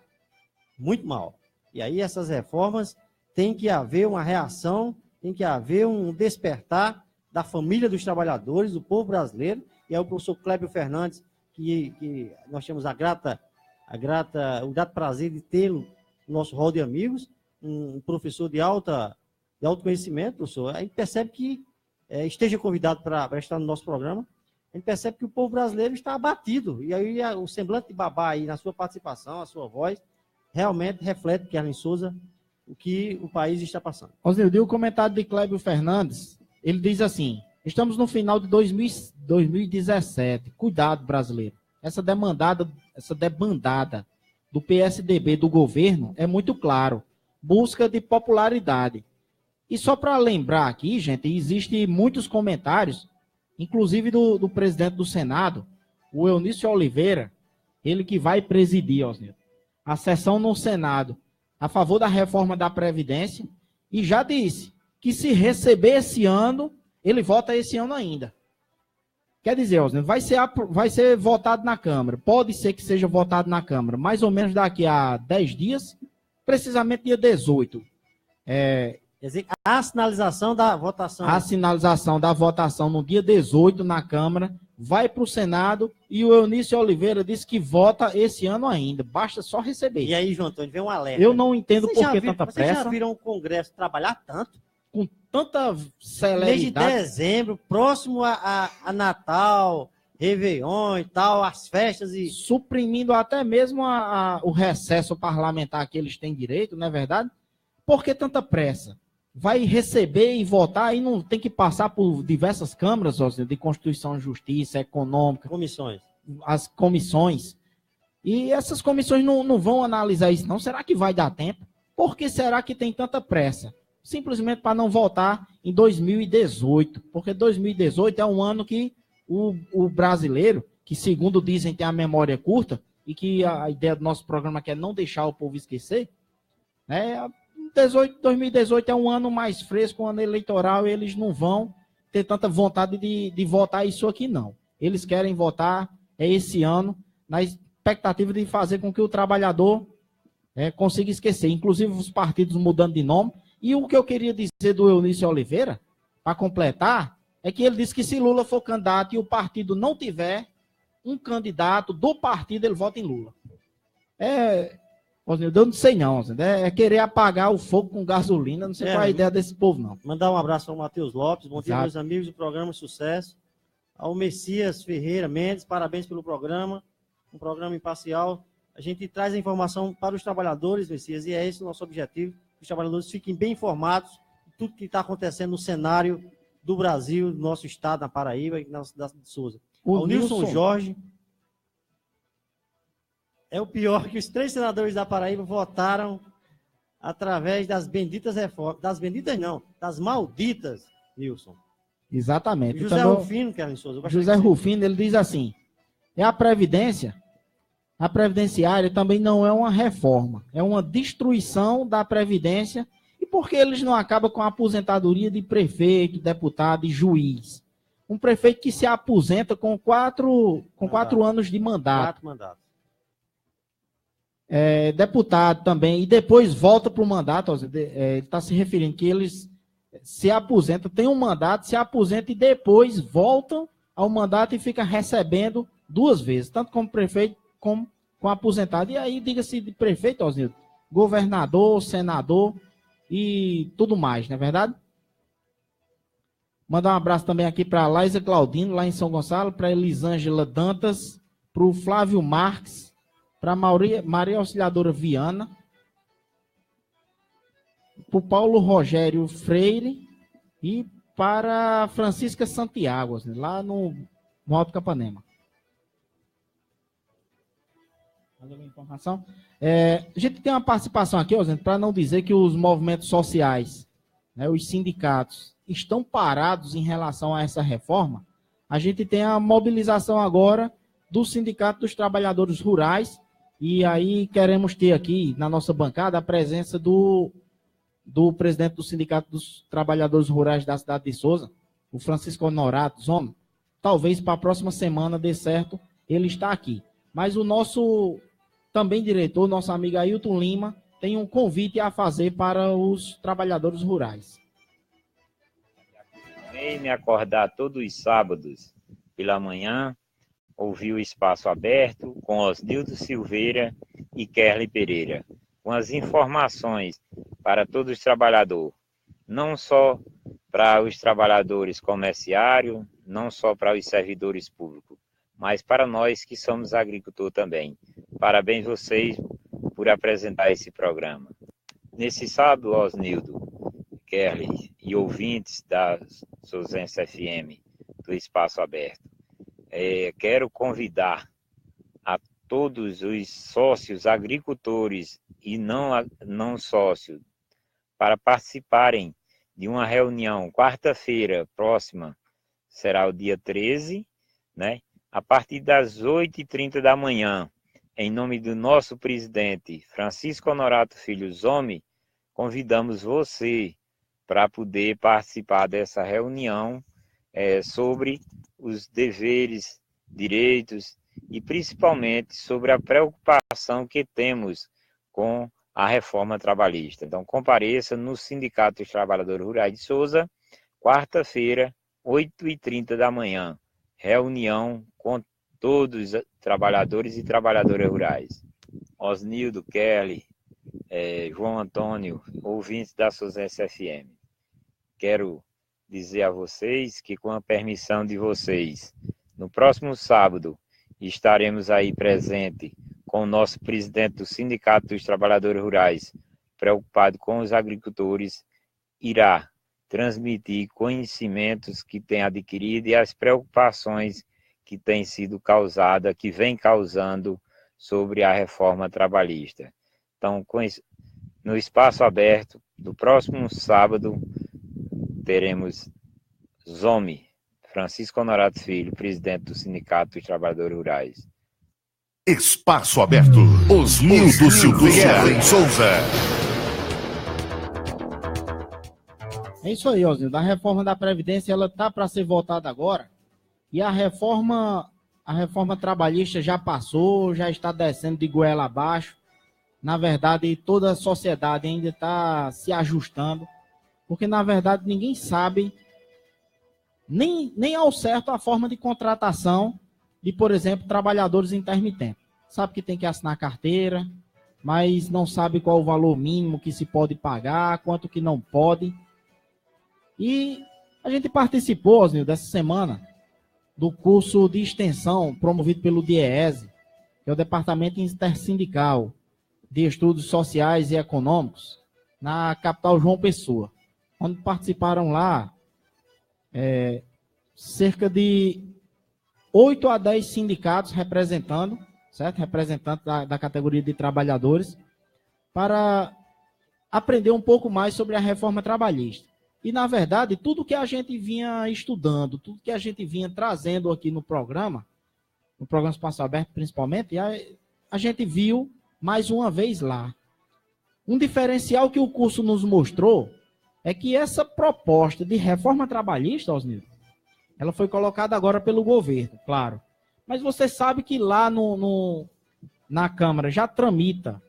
muito mal. E aí essas reformas, tem que haver uma reação, tem que haver um despertar da família dos trabalhadores, do povo brasileiro. E aí o professor Clébio Fernandes, que nós temos o grato prazer de tê-lo no nosso hall de amigos, um professor de alto conhecimento, professor. A gente percebe que, esteja convidado para estar no nosso programa, a gente percebe que o povo brasileiro está abatido. E aí o semblante de Babá aí, na sua participação, a sua voz, realmente reflete, Carlos Souza, o que o país está passando. Osnildo, o comentário de Clébio Fernandes, ele diz assim: estamos no final de 2017. Cuidado, brasileiro. Essa debandada do PSDB do governo é muito claro. Busca de popularidade. E só para lembrar aqui, gente, existem muitos comentários, inclusive do presidente do Senado, o Eunício Oliveira, ele que vai presidir, Osnildo, a sessão no Senado a favor da reforma da Previdência, e já disse que se receber esse ano, ele vota esse ano ainda. Quer dizer, Osnildo, vai ser votado na Câmara. Pode ser que seja votado na Câmara, mais ou menos daqui a 10 dias, precisamente dia 18. Quer dizer, a sinalização da votação. A sinalização da votação no dia 18 na Câmara, vai para o Senado, e o Eunício Oliveira disse que vota esse ano ainda. Basta só receber. E aí, João Antônio, vem um alerta. Eu não entendo por que tanta pressa. Vocês já viram o Congresso trabalhar tanto? Com tanta celeridade. Mês de dezembro, próximo a Natal, Réveillon e tal, as festas e... Suprimindo até mesmo o recesso parlamentar que eles têm direito, não é verdade? Por que tanta pressa? Vai receber e votar e não tem que passar por diversas câmaras, de Constituição e Justiça, Econômica. Comissões. As comissões. E essas comissões não vão analisar isso, não. Será que vai dar tempo? Por que será que tem tanta pressa? Simplesmente para não votar em 2018. Porque 2018 é um ano que o brasileiro, que segundo dizem tem a memória curta, e que a ideia do nosso programa aqui é não deixar o povo esquecer, né? 2018 é um ano mais fresco, um ano eleitoral, e eles não vão ter tanta vontade de votar isso aqui, não. Eles querem votar esse ano, na expectativa de fazer com que o trabalhador consiga esquecer, inclusive os partidos mudando de nome. E o que eu queria dizer do Eunício Oliveira, para completar, é que ele disse que se Lula for candidato e o partido não tiver um candidato do partido, ele vota em Lula. Eu não sei não, é querer apagar o fogo com gasolina, não sei qual é a ideia desse povo, não. Mandar um abraço ao Matheus Lopes, bom dia, meus amigos do programa Sucesso. Ao Messias Ferreira Mendes, parabéns pelo programa, um programa imparcial. A gente traz a informação para os trabalhadores, Messias, e é esse o nosso objetivo, os trabalhadores fiquem bem informados de tudo que está acontecendo no cenário do Brasil, do nosso estado, na Paraíba e na cidade de Souza. O Nilson Jorge é o pior que os 3 senadores da Paraíba votaram através das benditas reformas. Das benditas não, das malditas, Nilson. Exatamente. José Então, Rufino, Carlos Souza. José Rufino, ele diz assim, a previdenciária também não é uma reforma, é uma destruição da Previdência. E por que eles não acabam com a aposentadoria de prefeito, deputado e juiz? Um prefeito que se aposenta com 4 anos de mandato. 4 mandatos. Deputado também, e depois volta para o mandato. Ele está se referindo que eles se aposentam, tem um mandato, se aposentam e depois voltam ao mandato e fica recebendo 2 vezes, tanto como prefeito como com aposentado. E aí, diga-se de prefeito, Osnildo, governador, senador e tudo mais, não é verdade? Mandar um abraço também aqui para a Laísa Claudino, lá em São Gonçalo, para Elisângela Dantas, para o Flávio Marques, para Maria Auxiliadora Viana, para o Paulo Rogério Freire e para Francisca Santiago, lá no Alto Capanema. Informação. A gente tem uma participação aqui, para não dizer que os movimentos sociais, né, os sindicatos, estão parados em relação a essa reforma. A gente tem a mobilização agora do Sindicato dos Trabalhadores Rurais, e aí queremos ter aqui na nossa bancada a presença do presidente do Sindicato dos Trabalhadores Rurais da cidade de Souza, o Francisco Honorato Zono. Talvez para a próxima semana dê certo, ele está aqui. Mas o nosso também diretor, nosso amigo Ailton Lima, tem um convite a fazer para os trabalhadores rurais. Vem me acordar todos os sábados pela manhã, ouvir o Espaço Aberto com Osnildo Silveira e Kerly Pereira, com as informações para todos os trabalhadores, não só para os trabalhadores comerciários, não só para os servidores públicos, mas para nós que somos agricultores também. Parabéns vocês por apresentar esse programa. Nesse sábado, Osnildo, Kerly e ouvintes da Sousense FM, do Espaço Aberto, quero convidar a todos os sócios agricultores e não sócios para participarem de uma reunião quarta-feira próxima, será o dia 13, né? A partir das 8h30 da manhã, em nome do nosso presidente Francisco Honorato Filho Zomi, convidamos você para poder participar dessa reunião sobre os deveres, direitos e principalmente sobre a preocupação que temos com a reforma trabalhista. Então, compareça no Sindicato dos Trabalhadores Rurais de Souza, quarta-feira, 8h30 da manhã. Reunião com todos os trabalhadores e trabalhadoras rurais. Osnildo, Kerly, João Antônio, ouvintes da Sousense FM. Quero dizer a vocês que, com a permissão de vocês, no próximo sábado, estaremos aí presente com o nosso presidente do Sindicato dos Trabalhadores Rurais, preocupado com os agricultores, irá transmitir conhecimentos que tem adquirido e as preocupações que têm sido causadas, que vem causando sobre a reforma trabalhista. Então, no Espaço Aberto, do próximo sábado, teremos Zomi, Francisco Honorato Filho, presidente do Sindicato dos Trabalhadores Rurais. Espaço Aberto, Osnildo Silveira em Souza. É isso aí, Osnildo. A reforma da Previdência, ela está para ser votada agora. E a reforma trabalhista já passou, já está descendo de goela abaixo. Na verdade, toda a sociedade ainda está se ajustando. Porque, na verdade, ninguém sabe nem ao certo a forma de contratação de, por exemplo, trabalhadores intermitentes. Sabe que tem que assinar carteira, mas não sabe qual o valor mínimo que se pode pagar, quanto que não pode. E a gente participou, Osnildo, dessa semana, do curso de extensão promovido pelo DIEESE, que é o Departamento Intersindical de Estudos Sociais e Econômicos. na capital João Pessoa, onde participaram lá cerca de 8 a 10 sindicatos representando, certo? Representantes da categoria de trabalhadores, para aprender um pouco mais sobre a reforma trabalhista. E, na verdade, tudo que a gente vinha estudando, tudo que a gente vinha trazendo aqui no programa Espaço Aberto principalmente, a gente viu mais uma vez lá. Um diferencial que o curso nos mostrou é que essa proposta de reforma trabalhista, Osnildo, ela foi colocada agora pelo governo, claro. Mas você sabe que lá na Câmara já tramita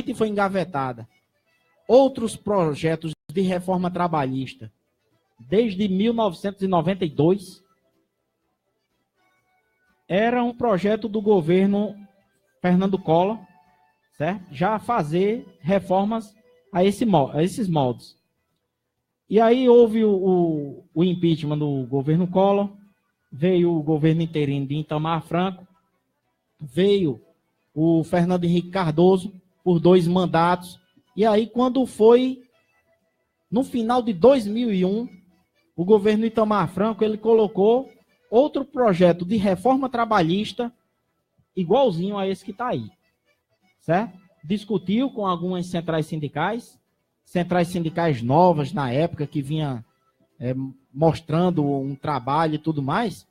e foi engavetada outros projetos de reforma trabalhista desde 1992. Era um projeto do governo Fernando Collor, certo? Já fazer reformas a esses moldes. E aí houve o impeachment do governo Collor, veio o governo interino de Itamar Franco, veio o Fernando Henrique Cardoso por 2 mandatos, e aí quando foi no final de 2001, o governo Itamar Franco, ele colocou outro projeto de reforma trabalhista igualzinho a esse que está aí, certo? Discutiu com algumas centrais sindicais novas na época, que vinha mostrando um trabalho e tudo mais,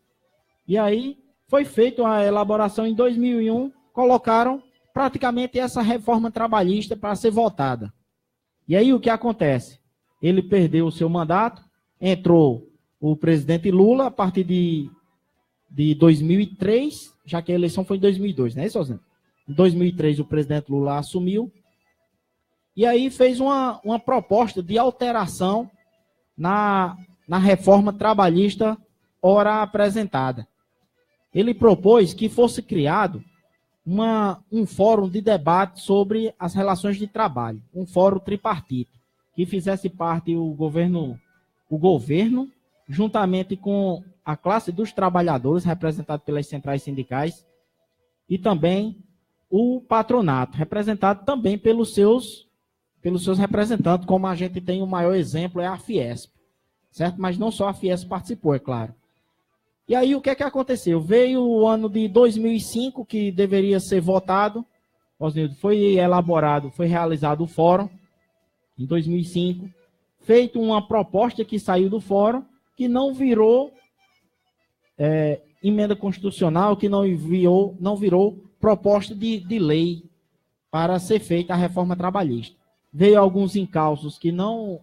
e aí foi feita a elaboração em 2001, colocaram praticamente essa reforma trabalhista para ser votada. E aí o que acontece? Ele perdeu o seu mandato, entrou o presidente Lula a partir de 2003, já que a eleição foi em 2002, não é isso, Osnildo? Em 2003 o presidente Lula assumiu, e aí fez uma proposta de alteração na reforma trabalhista ora apresentada. Ele propôs que fosse criado um fórum de debate sobre as relações de trabalho, um fórum tripartite, que fizesse parte o governo, juntamente com a classe dos trabalhadores, representado pelas centrais sindicais, e também o patronato, representado também pelos seus representantes, como a gente tem o maior exemplo, é a Fiesp, certo? Mas não só a Fiesp participou, é claro. E aí o que é que aconteceu? Veio o ano de 2005, que deveria ser votado, Osnildo, foi realizado o fórum, em 2005, feito uma proposta que saiu do fórum, que não virou emenda constitucional, que não virou proposta de lei para ser feita a reforma trabalhista. Veio alguns encalços que não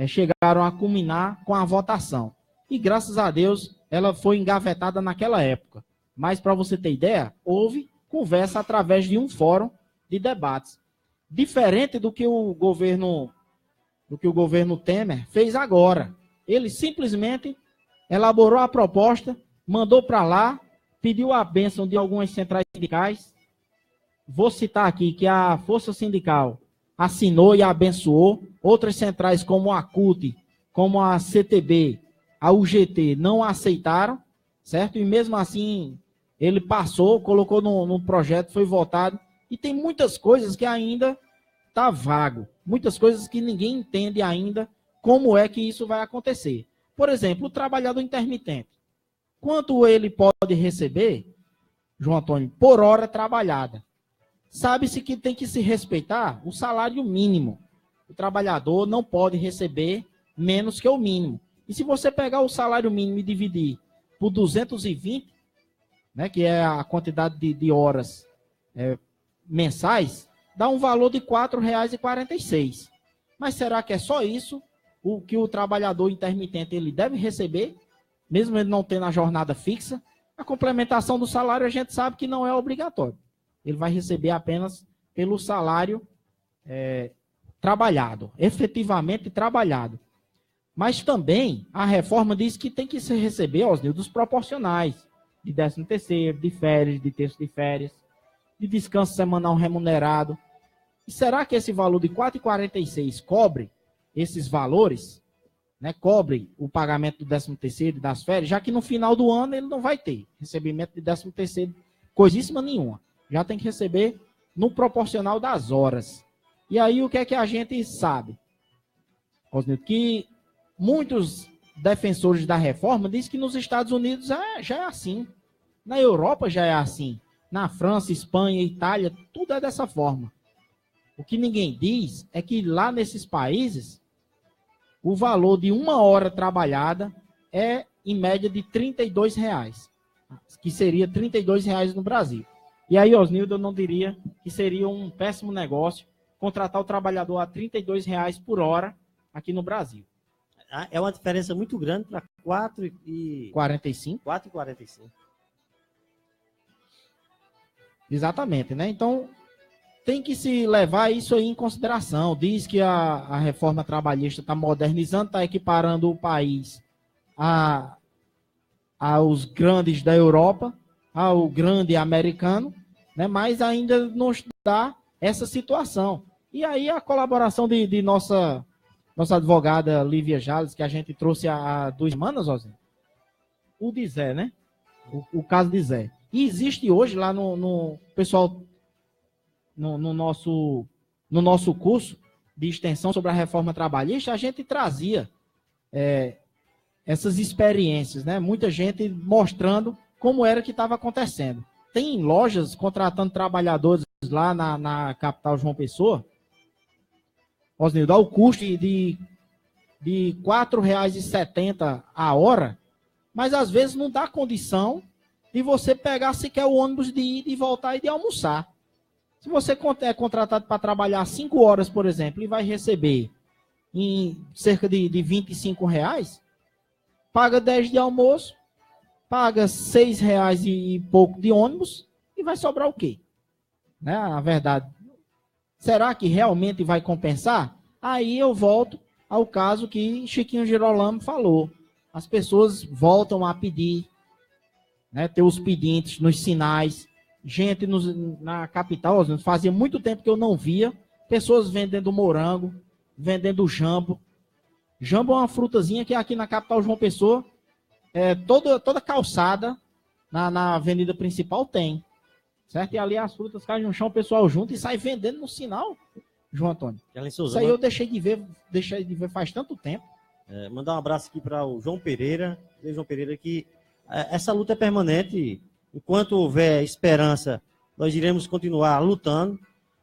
chegaram a culminar com a votação. E, graças a Deus, ela foi engavetada naquela época. Mas, para você ter ideia, houve conversa através de um fórum de debates. Diferente do que o governo Temer fez agora. Ele simplesmente elaborou a proposta, mandou para lá, pediu a bênção de algumas centrais sindicais. Vou citar aqui que a Força Sindical assinou e abençoou. Outras centrais, como a CUT, como a CTB, a UGT, não aceitaram, certo? E mesmo assim, ele passou, colocou no projeto, foi votado. E tem muitas coisas que ainda está vago. Muitas coisas que ninguém entende ainda como é que isso vai acontecer. Por exemplo, o trabalhador intermitente. Quanto ele pode receber, João Antônio, por hora trabalhada? Sabe-se que tem que se respeitar o salário mínimo. O trabalhador não pode receber menos que o mínimo. E se você pegar o salário mínimo e dividir por 220, né, que é a quantidade de horas mensais, dá um valor de R$ 4,46. Mas será que é só isso o que o trabalhador intermitente ele deve receber, mesmo ele não tendo a jornada fixa? A complementação do salário a gente sabe que não é obrigatório. Ele vai receber apenas pelo salário trabalhado, efetivamente trabalhado. Mas também a reforma diz que tem que se receber, Osnildo, dos proporcionais, de 13º, de férias, de terço de férias, de descanso semanal remunerado. E será que esse valor de R$ 4,46 cobre esses valores? Né? Cobre o pagamento do 13º e das férias, já que no final do ano ele não vai ter recebimento de 13º, coisíssima nenhuma. Já tem que receber no proporcional das horas. E aí o que é que a gente sabe? Que muitos defensores da reforma dizem que nos Estados Unidos já é assim. Na Europa já é assim. Na França, Espanha, Itália, tudo é dessa forma. O que ninguém diz é que lá nesses países, o valor de 1 hora trabalhada é em média de R$32, que seria R$32 no Brasil. E aí, Osnildo, eu não diria que seria um péssimo negócio contratar o trabalhador a R$32 por hora aqui no Brasil. É uma diferença muito grande para 4,45. 4,45. Exatamente, né? Então, tem que se levar isso aí em consideração. Diz que a reforma trabalhista está modernizando, está equiparando o país aos grandes da Europa, ao grande americano, né? Mas ainda nos dá essa situação. E aí a colaboração de nossa advogada Lívia Jales, que a gente trouxe há 2 semanas, Osnildo, o de Zé, né? O caso de Zé. E existe hoje lá no pessoal, no nosso curso de extensão sobre a reforma trabalhista, a gente trazia essas experiências, né? Muita gente mostrando como era que estava acontecendo. Tem lojas contratando trabalhadores lá na capital João Pessoa, Osnildo, dá o custo de R$4,70 a hora, mas às vezes não dá condição de você pegar sequer o ônibus de ir e voltar e de almoçar. Se você é contratado para trabalhar 5 horas, por exemplo, e vai receber em cerca de R$25, paga 10 de almoço, paga R$6 e pouco de ônibus e vai sobrar o quê? Né? A verdade. Será que realmente vai compensar? Aí eu volto ao caso que Chiquinho Girolamo falou. As pessoas voltam a pedir, né, ter os pedintes nos sinais. Gente na capital, fazia muito tempo que eu não via pessoas vendendo morango, vendendo jambo. Jambo é uma frutazinha que aqui na capital João Pessoa, toda calçada na avenida principal tem. Certo? E ali as frutas caem no chão, o pessoal junto e sai vendendo no sinal, João Antônio. Isso aí eu deixei de ver faz tanto tempo. Mandar um abraço aqui para o João Pereira. João Pereira, que essa luta é permanente. Enquanto houver esperança, nós iremos continuar lutando.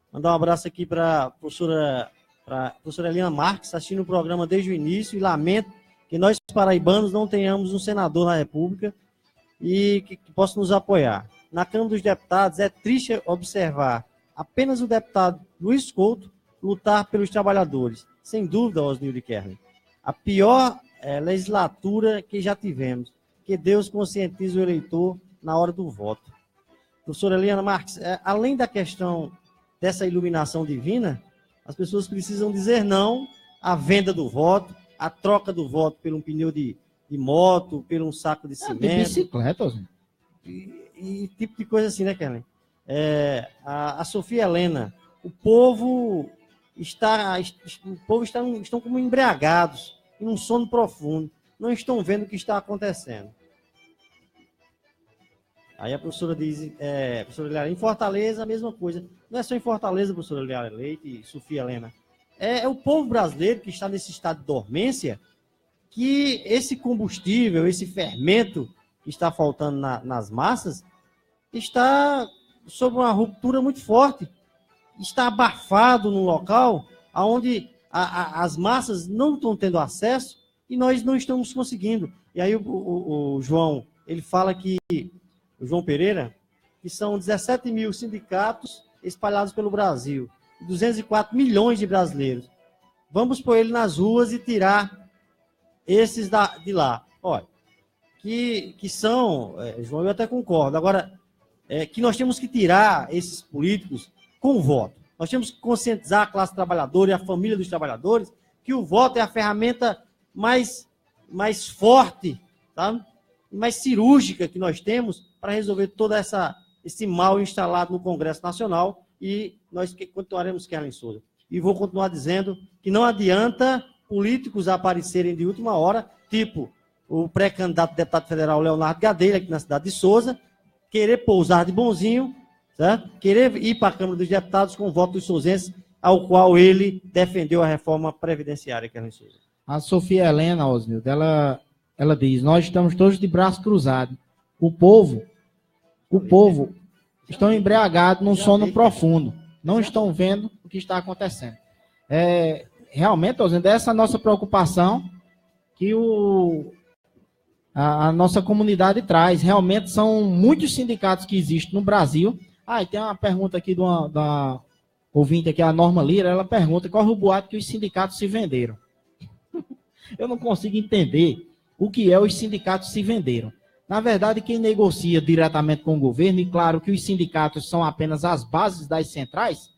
Mandar um abraço aqui para a professora Eliana Marques, assistindo o programa desde o início, e lamento que nós paraibanos não tenhamos um senador na República e que possa nos apoiar. Na Câmara dos Deputados, é triste observar apenas o deputado Luiz Couto lutar pelos trabalhadores. Sem dúvida, Osnildo e Kerlin, a pior legislatura que já tivemos. Que Deus conscientize o eleitor na hora do voto. Professora Eliana Marques, além da questão dessa iluminação divina, as pessoas precisam dizer não à venda do voto, à troca do voto por um pneu de moto, por um saco de cimento. De bicicleta, Osnildo. E tipo de coisa assim, né, Kerlin? A Sofia Helena, o povo estão como embriagados, em um sono profundo, não estão vendo o que está acontecendo. Aí a professora diz, professora Liara, em Fortaleza a mesma coisa. Não é só em Fortaleza, professora Liara Leite e Sofia Helena. É o povo brasileiro que está nesse estado de dormência, que esse combustível, esse fermento que está faltando nas massas, está sob uma ruptura muito forte. Está abafado num local onde as massas não estão tendo acesso e nós não estamos conseguindo. E aí o João, ele fala que, o João Pereira, que são 17 mil sindicatos espalhados pelo Brasil, 204 milhões de brasileiros. Vamos pôr ele nas ruas e tirar esses de lá. Olha, que são, João, eu até concordo, agora, que nós temos que tirar esses políticos com o voto. Nós temos que conscientizar a classe trabalhadora e a família dos trabalhadores que o voto é a ferramenta mais forte, tá? Mais cirúrgica que nós temos para resolver todo esse mal instalado no Congresso Nacional, e nós continuaremos, Kerlin Souza. E vou continuar dizendo que não adianta políticos aparecerem de última hora, tipo o pré-candidato a deputado federal Leonardo Gadelha, aqui na cidade de Souza, querer pousar de bonzinho, certo? Querer ir para a Câmara dos Deputados com o voto dos souzenses ao qual ele defendeu a reforma previdenciária, Kerlin Souza. A Sofia Helena, Osnildo, ela diz, nós estamos todos de braço cruzado. O povo estão embriagados num sono profundo. Não estão vendo o que está acontecendo. Realmente, Osnildo, essa é a nossa preocupação que a nossa comunidade traz. Realmente são muitos sindicatos que existem no Brasil. E tem uma pergunta aqui da ouvinte aqui, a Norma Lira, ela pergunta qual é o boato que os sindicatos se venderam. Eu não consigo entender o que é os sindicatos se venderam. Na verdade, quem negocia diretamente com o governo, e claro que os sindicatos são apenas as bases das centrais,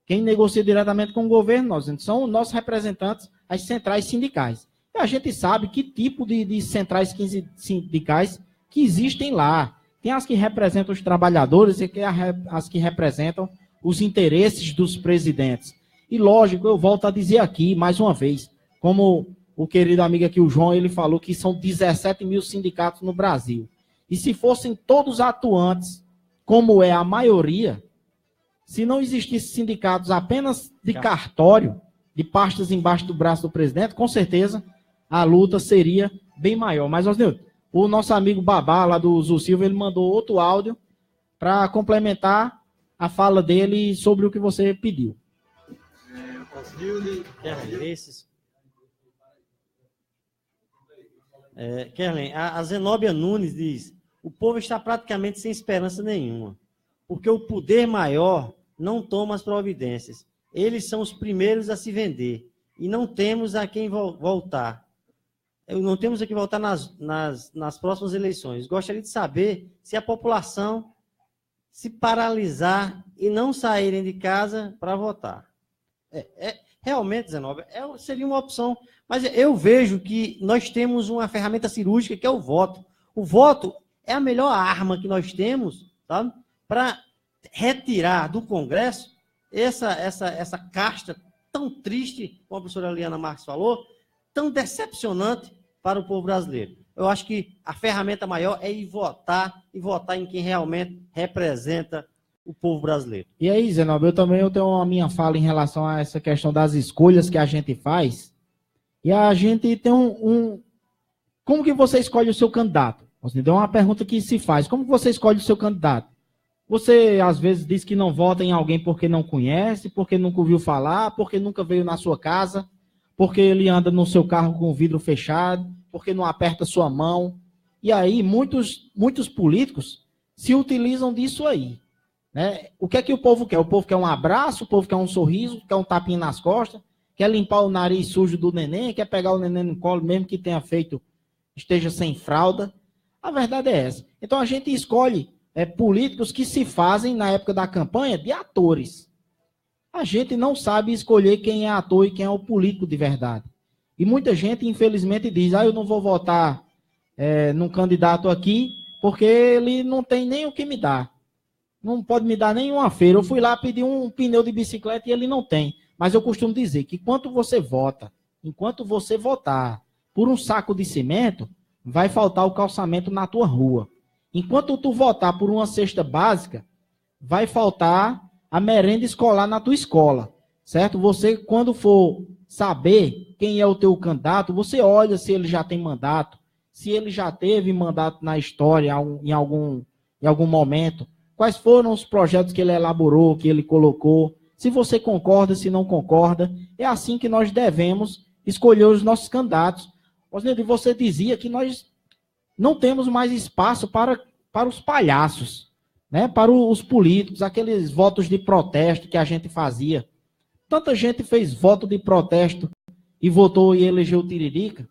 quem negocia diretamente com o governo são nossos representantes, as centrais sindicais. E a gente sabe que tipo de centrais sindicais que existem lá. Tem as que representam os trabalhadores e as que representam os interesses dos presidentes. E lógico, eu volto a dizer aqui, mais uma vez, como o querido amigo aqui, o João, ele falou que são 17 mil sindicatos no Brasil. E se fossem todos atuantes, como é a maioria, se não existissem sindicatos apenas de cartório, de pastas embaixo do braço do presidente, com certeza a luta seria bem maior. Mas, Osnildo, o nosso amigo Babá, lá do Zul Silva, ele mandou outro áudio para complementar a fala dele sobre o que você pediu. Kerlin, a Zenóbia Nunes diz, o povo está praticamente sem esperança nenhuma, porque o poder maior não toma as providências. Eles são os primeiros a se vender e não temos a quem voltar. Não temos a quem voltar nas próximas eleições. Gostaria de saber se a população se paralisar e não saírem de casa para votar. Realmente, Zenóbia, seria uma opção. Mas eu vejo que nós temos uma ferramenta cirúrgica que é o voto. O voto é a melhor arma que nós temos, sabe, para retirar do Congresso essa casta tão triste, como a professora Liana Marques falou, tão decepcionante para o povo brasileiro. Eu acho que a ferramenta maior é ir votar em quem realmente representa o povo brasileiro. E aí, Zenóbio, eu tenho a minha fala em relação a essa questão das escolhas que a gente faz. E a gente tem como que você escolhe o seu candidato? É uma pergunta que se faz. Como que você escolhe o seu candidato? Você, às vezes, diz que não vota em alguém porque não conhece, porque nunca ouviu falar, porque nunca veio na sua casa, porque ele anda no seu carro com o vidro fechado, porque não aperta sua mão. E aí, muitos políticos se utilizam disso aí. Né? O que é que o povo quer? O povo quer um abraço, o povo quer um sorriso, quer um tapinha nas costas, quer limpar o nariz sujo do neném, quer pegar o neném no colo, mesmo que esteja sem fralda. A verdade é essa. Então, a gente escolhe políticos que se fazem, na época da campanha, de atores. A gente não sabe escolher quem é ator e quem é o político de verdade. E muita gente, infelizmente, diz, eu não vou votar num candidato aqui, porque ele não tem nem o que me dar. Não pode me dar nenhuma feira. Eu fui lá pedir um pneu de bicicleta e ele não tem. Mas eu costumo dizer que enquanto você votar por um saco de cimento, vai faltar o calçamento na tua rua. Enquanto tu votar por uma cesta básica, vai faltar a merenda escolar na tua escola, certo? Você, quando for saber quem é o teu candidato, você olha se ele já tem mandato, se ele já teve mandato na história em algum momento, quais foram os projetos que ele elaborou, que ele colocou, se você concorda, se não concorda. É assim que nós devemos escolher os nossos candidatos. Você dizia que nós não temos mais espaço para os palhaços, né? Para os políticos, aqueles votos de protesto que a gente fazia. Tanta gente fez voto de protesto e votou e elegeu o Tiririca,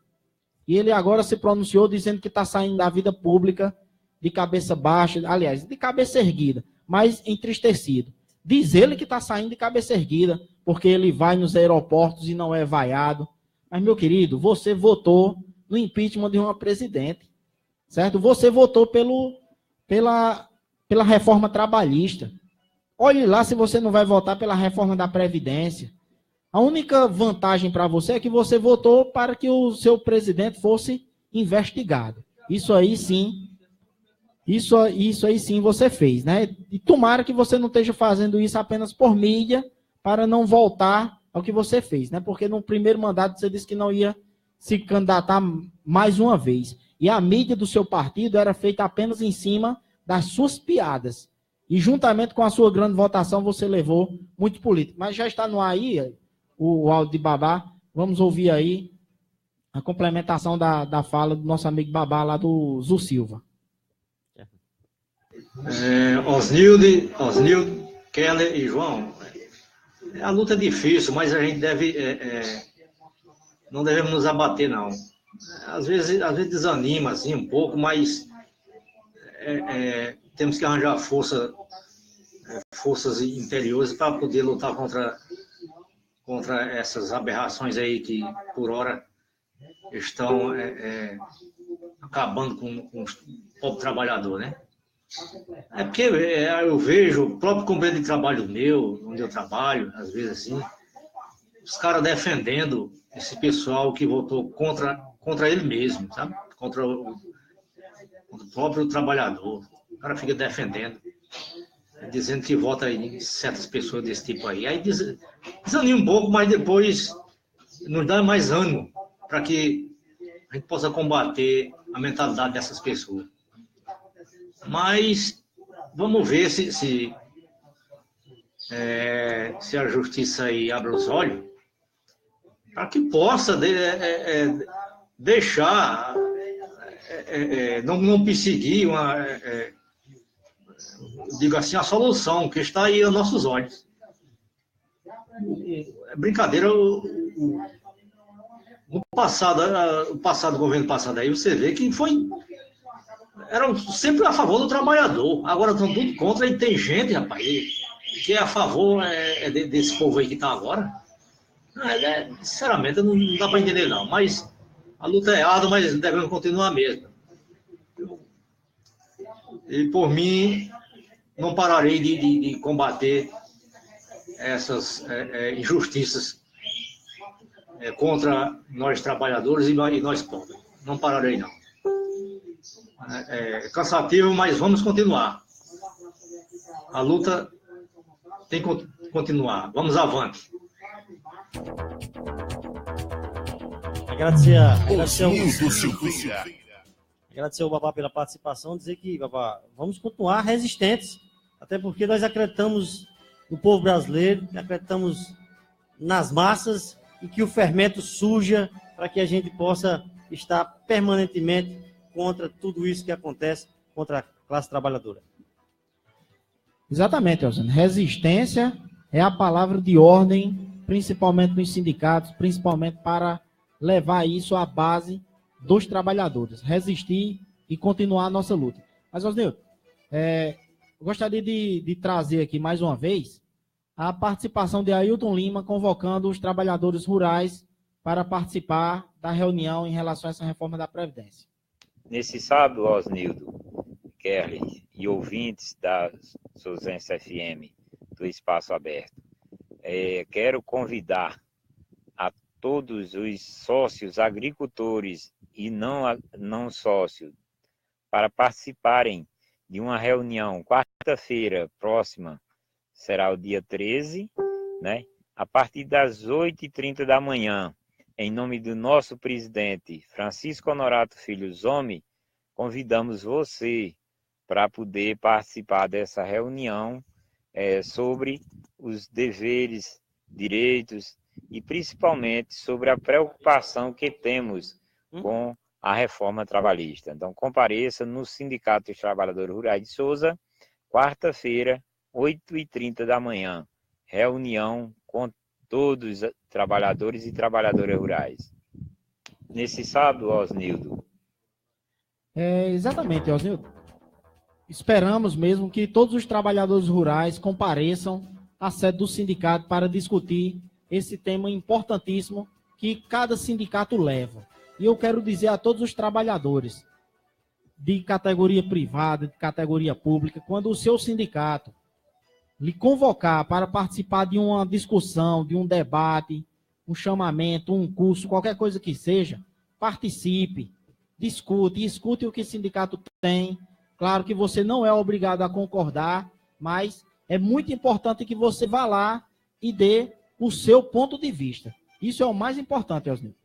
e ele agora se pronunciou dizendo que está saindo da vida pública de cabeça baixa, aliás, de cabeça erguida, mas entristecido. Diz ele que está saindo de cabeça erguida, porque ele vai nos aeroportos e não é vaiado. Mas, meu querido, você votou no impeachment de uma presidente, certo? Você votou pela reforma trabalhista. Olhe lá se você não vai votar pela reforma da Previdência. A única vantagem para você é que você votou para que o seu presidente fosse investigado. Isso aí sim você fez, né? E tomara que você não esteja fazendo isso apenas por mídia, para não voltar ao que você fez, né? Porque no primeiro mandato você disse que não ia se candidatar mais uma vez. E a mídia do seu partido era feita apenas em cima das suas piadas. E juntamente com a sua grande votação, você levou muito político. Mas já está no ar aí o áudio de Babá. Vamos ouvir aí a complementação da fala do nosso amigo Babá lá do Zu Silva. Osnildo, Keller e João, a luta é difícil, mas a gente não devemos nos abater, não. Às vezes desanima assim, um pouco, mas temos que arranjar forças interiores para poder lutar contra essas aberrações aí que, por hora, estão acabando com o pobre trabalhador, né? É porque eu vejo o próprio companheiro de trabalho meu, onde eu trabalho, às vezes assim, os caras defendendo esse pessoal que votou contra ele mesmo, sabe? Contra o próprio trabalhador. O cara fica defendendo, dizendo que vota em certas pessoas desse tipo aí. Aí desanima um pouco, mas depois nos dá mais ânimo para que a gente possa combater a mentalidade dessas pessoas. Mas vamos ver se a justiça aí abre os olhos para que possa deixar, não perseguir digo assim, a solução que está aí aos nossos olhos. É brincadeira, o governo passado aí, você vê que eram sempre a favor do trabalhador, agora estão tudo contra, e tem gente, rapaz, que é a favor desse povo aí que está agora. Sinceramente, não dá para entender não, mas a luta é árdua, mas devemos continuar mesmo. E por mim, não pararei de combater essas injustiças contra nós trabalhadores e nós pobres. Não pararei não. É cansativo, mas vamos continuar. A luta tem que continuar. Vamos avante. Agradecer ao Babá pela participação, dizer que, Babá, vamos continuar resistentes, até porque nós acreditamos no povo brasileiro, acreditamos nas massas e que o fermento surja para que a gente possa estar permanentemente contra tudo isso que acontece contra a classe trabalhadora. Exatamente, Elzano. Resistência é a palavra de ordem, principalmente nos sindicatos, principalmente para levar isso à base dos trabalhadores. Resistir e continuar a nossa luta. Mas, Osnildo, eu gostaria de trazer aqui mais uma vez a participação de Ailton Lima convocando os trabalhadores rurais para participar da reunião em relação a essa reforma da Previdência. Nesse sábado, Osnildo, Kelly e ouvintes da Sousense FM, do Espaço Aberto, quero convidar a todos os sócios agricultores e não sócios para participarem de uma reunião quarta-feira próxima, será o dia 13, né? A partir das 8h30 da manhã, em nome do nosso presidente Francisco Honorato Filho Zomi, convidamos você para poder participar dessa reunião sobre os deveres, direitos e principalmente sobre a preocupação que temos com a reforma trabalhista. Então, compareça no Sindicato dos Trabalhadores Rurais de Souza, quarta-feira, 8h30 da manhã, reunião com todos os trabalhadores e trabalhadoras rurais. Nesse sábado, Osnildo. Exatamente, Osnildo. Esperamos mesmo que todos os trabalhadores rurais compareçam à sede do sindicato para discutir esse tema importantíssimo que cada sindicato leva. E eu quero dizer a todos os trabalhadores de categoria privada, de categoria pública, quando o seu sindicato lhe convocar para participar de uma discussão, de um debate, um chamamento, um curso, qualquer coisa que seja, participe, escute o que o sindicato tem. Claro que você não é obrigado a concordar, mas é muito importante que você vá lá e dê o seu ponto de vista. Isso é o mais importante, Osnildo.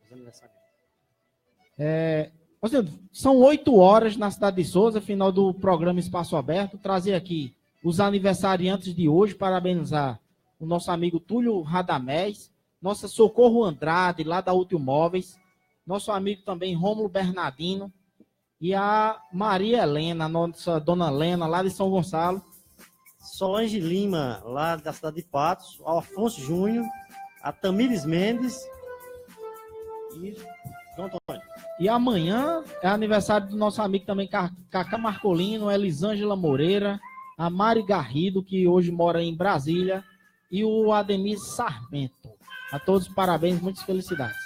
Osnildo, são 8 horas na cidade de Souza, final do programa Espaço Aberto. Trazer aqui os aniversariantes de hoje, parabenizar o nosso amigo Túlio Radamés, nossa Socorro Andrade, lá da Útil Móveis, nosso amigo também Rômulo Bernardino e a Maria Helena, nossa dona Helena, lá de São Gonçalo. Solange Lima, lá da cidade de Patos, ao Afonso Júnior, a Tamires Mendes e João Antônio. E amanhã é aniversário do nosso amigo também Cacá Marcolino, Elisângela Moreira, a Mari Garrido, que hoje mora em Brasília, e o Ademir Sarmento. A todos parabéns, muitas felicidades.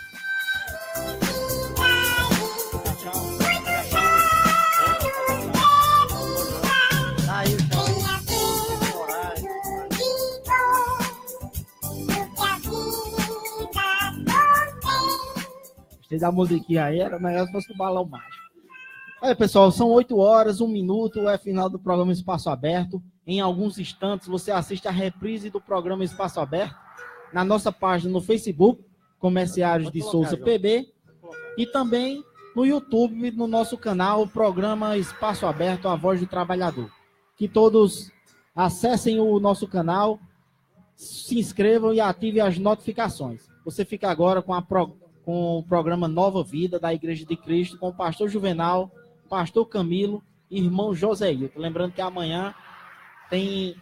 Gostei da musiquinha aí, era melhor se fosse o balão mágico. Olha, pessoal, são 8 horas, 1 minuto, é final do programa Espaço Aberto. Em alguns instantes, você assiste a reprise do programa Espaço Aberto na nossa página no Facebook, Comerciários de Souza PB, e também no YouTube, no nosso canal, o programa Espaço Aberto, a Voz do Trabalhador. Que todos acessem o nosso canal, se inscrevam e ativem as notificações. Você fica agora com o programa Nova Vida da Igreja de Cristo, com o pastor Juvenal, pastor Camilo e irmão Joséilton. Lembrando que amanhã tem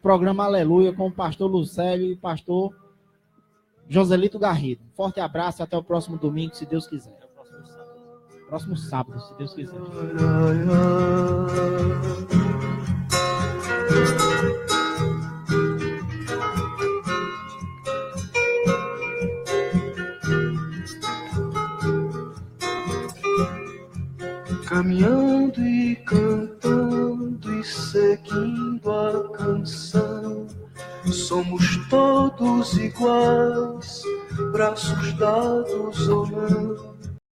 programa Aleluia com o pastor Lucélio e o pastor Joselito Garrido. Forte abraço e até o próximo domingo, se Deus quiser. Próximo sábado, se Deus quiser. Caminhando e cantando e seguindo a canção, somos todos iguais, braços dados ou não.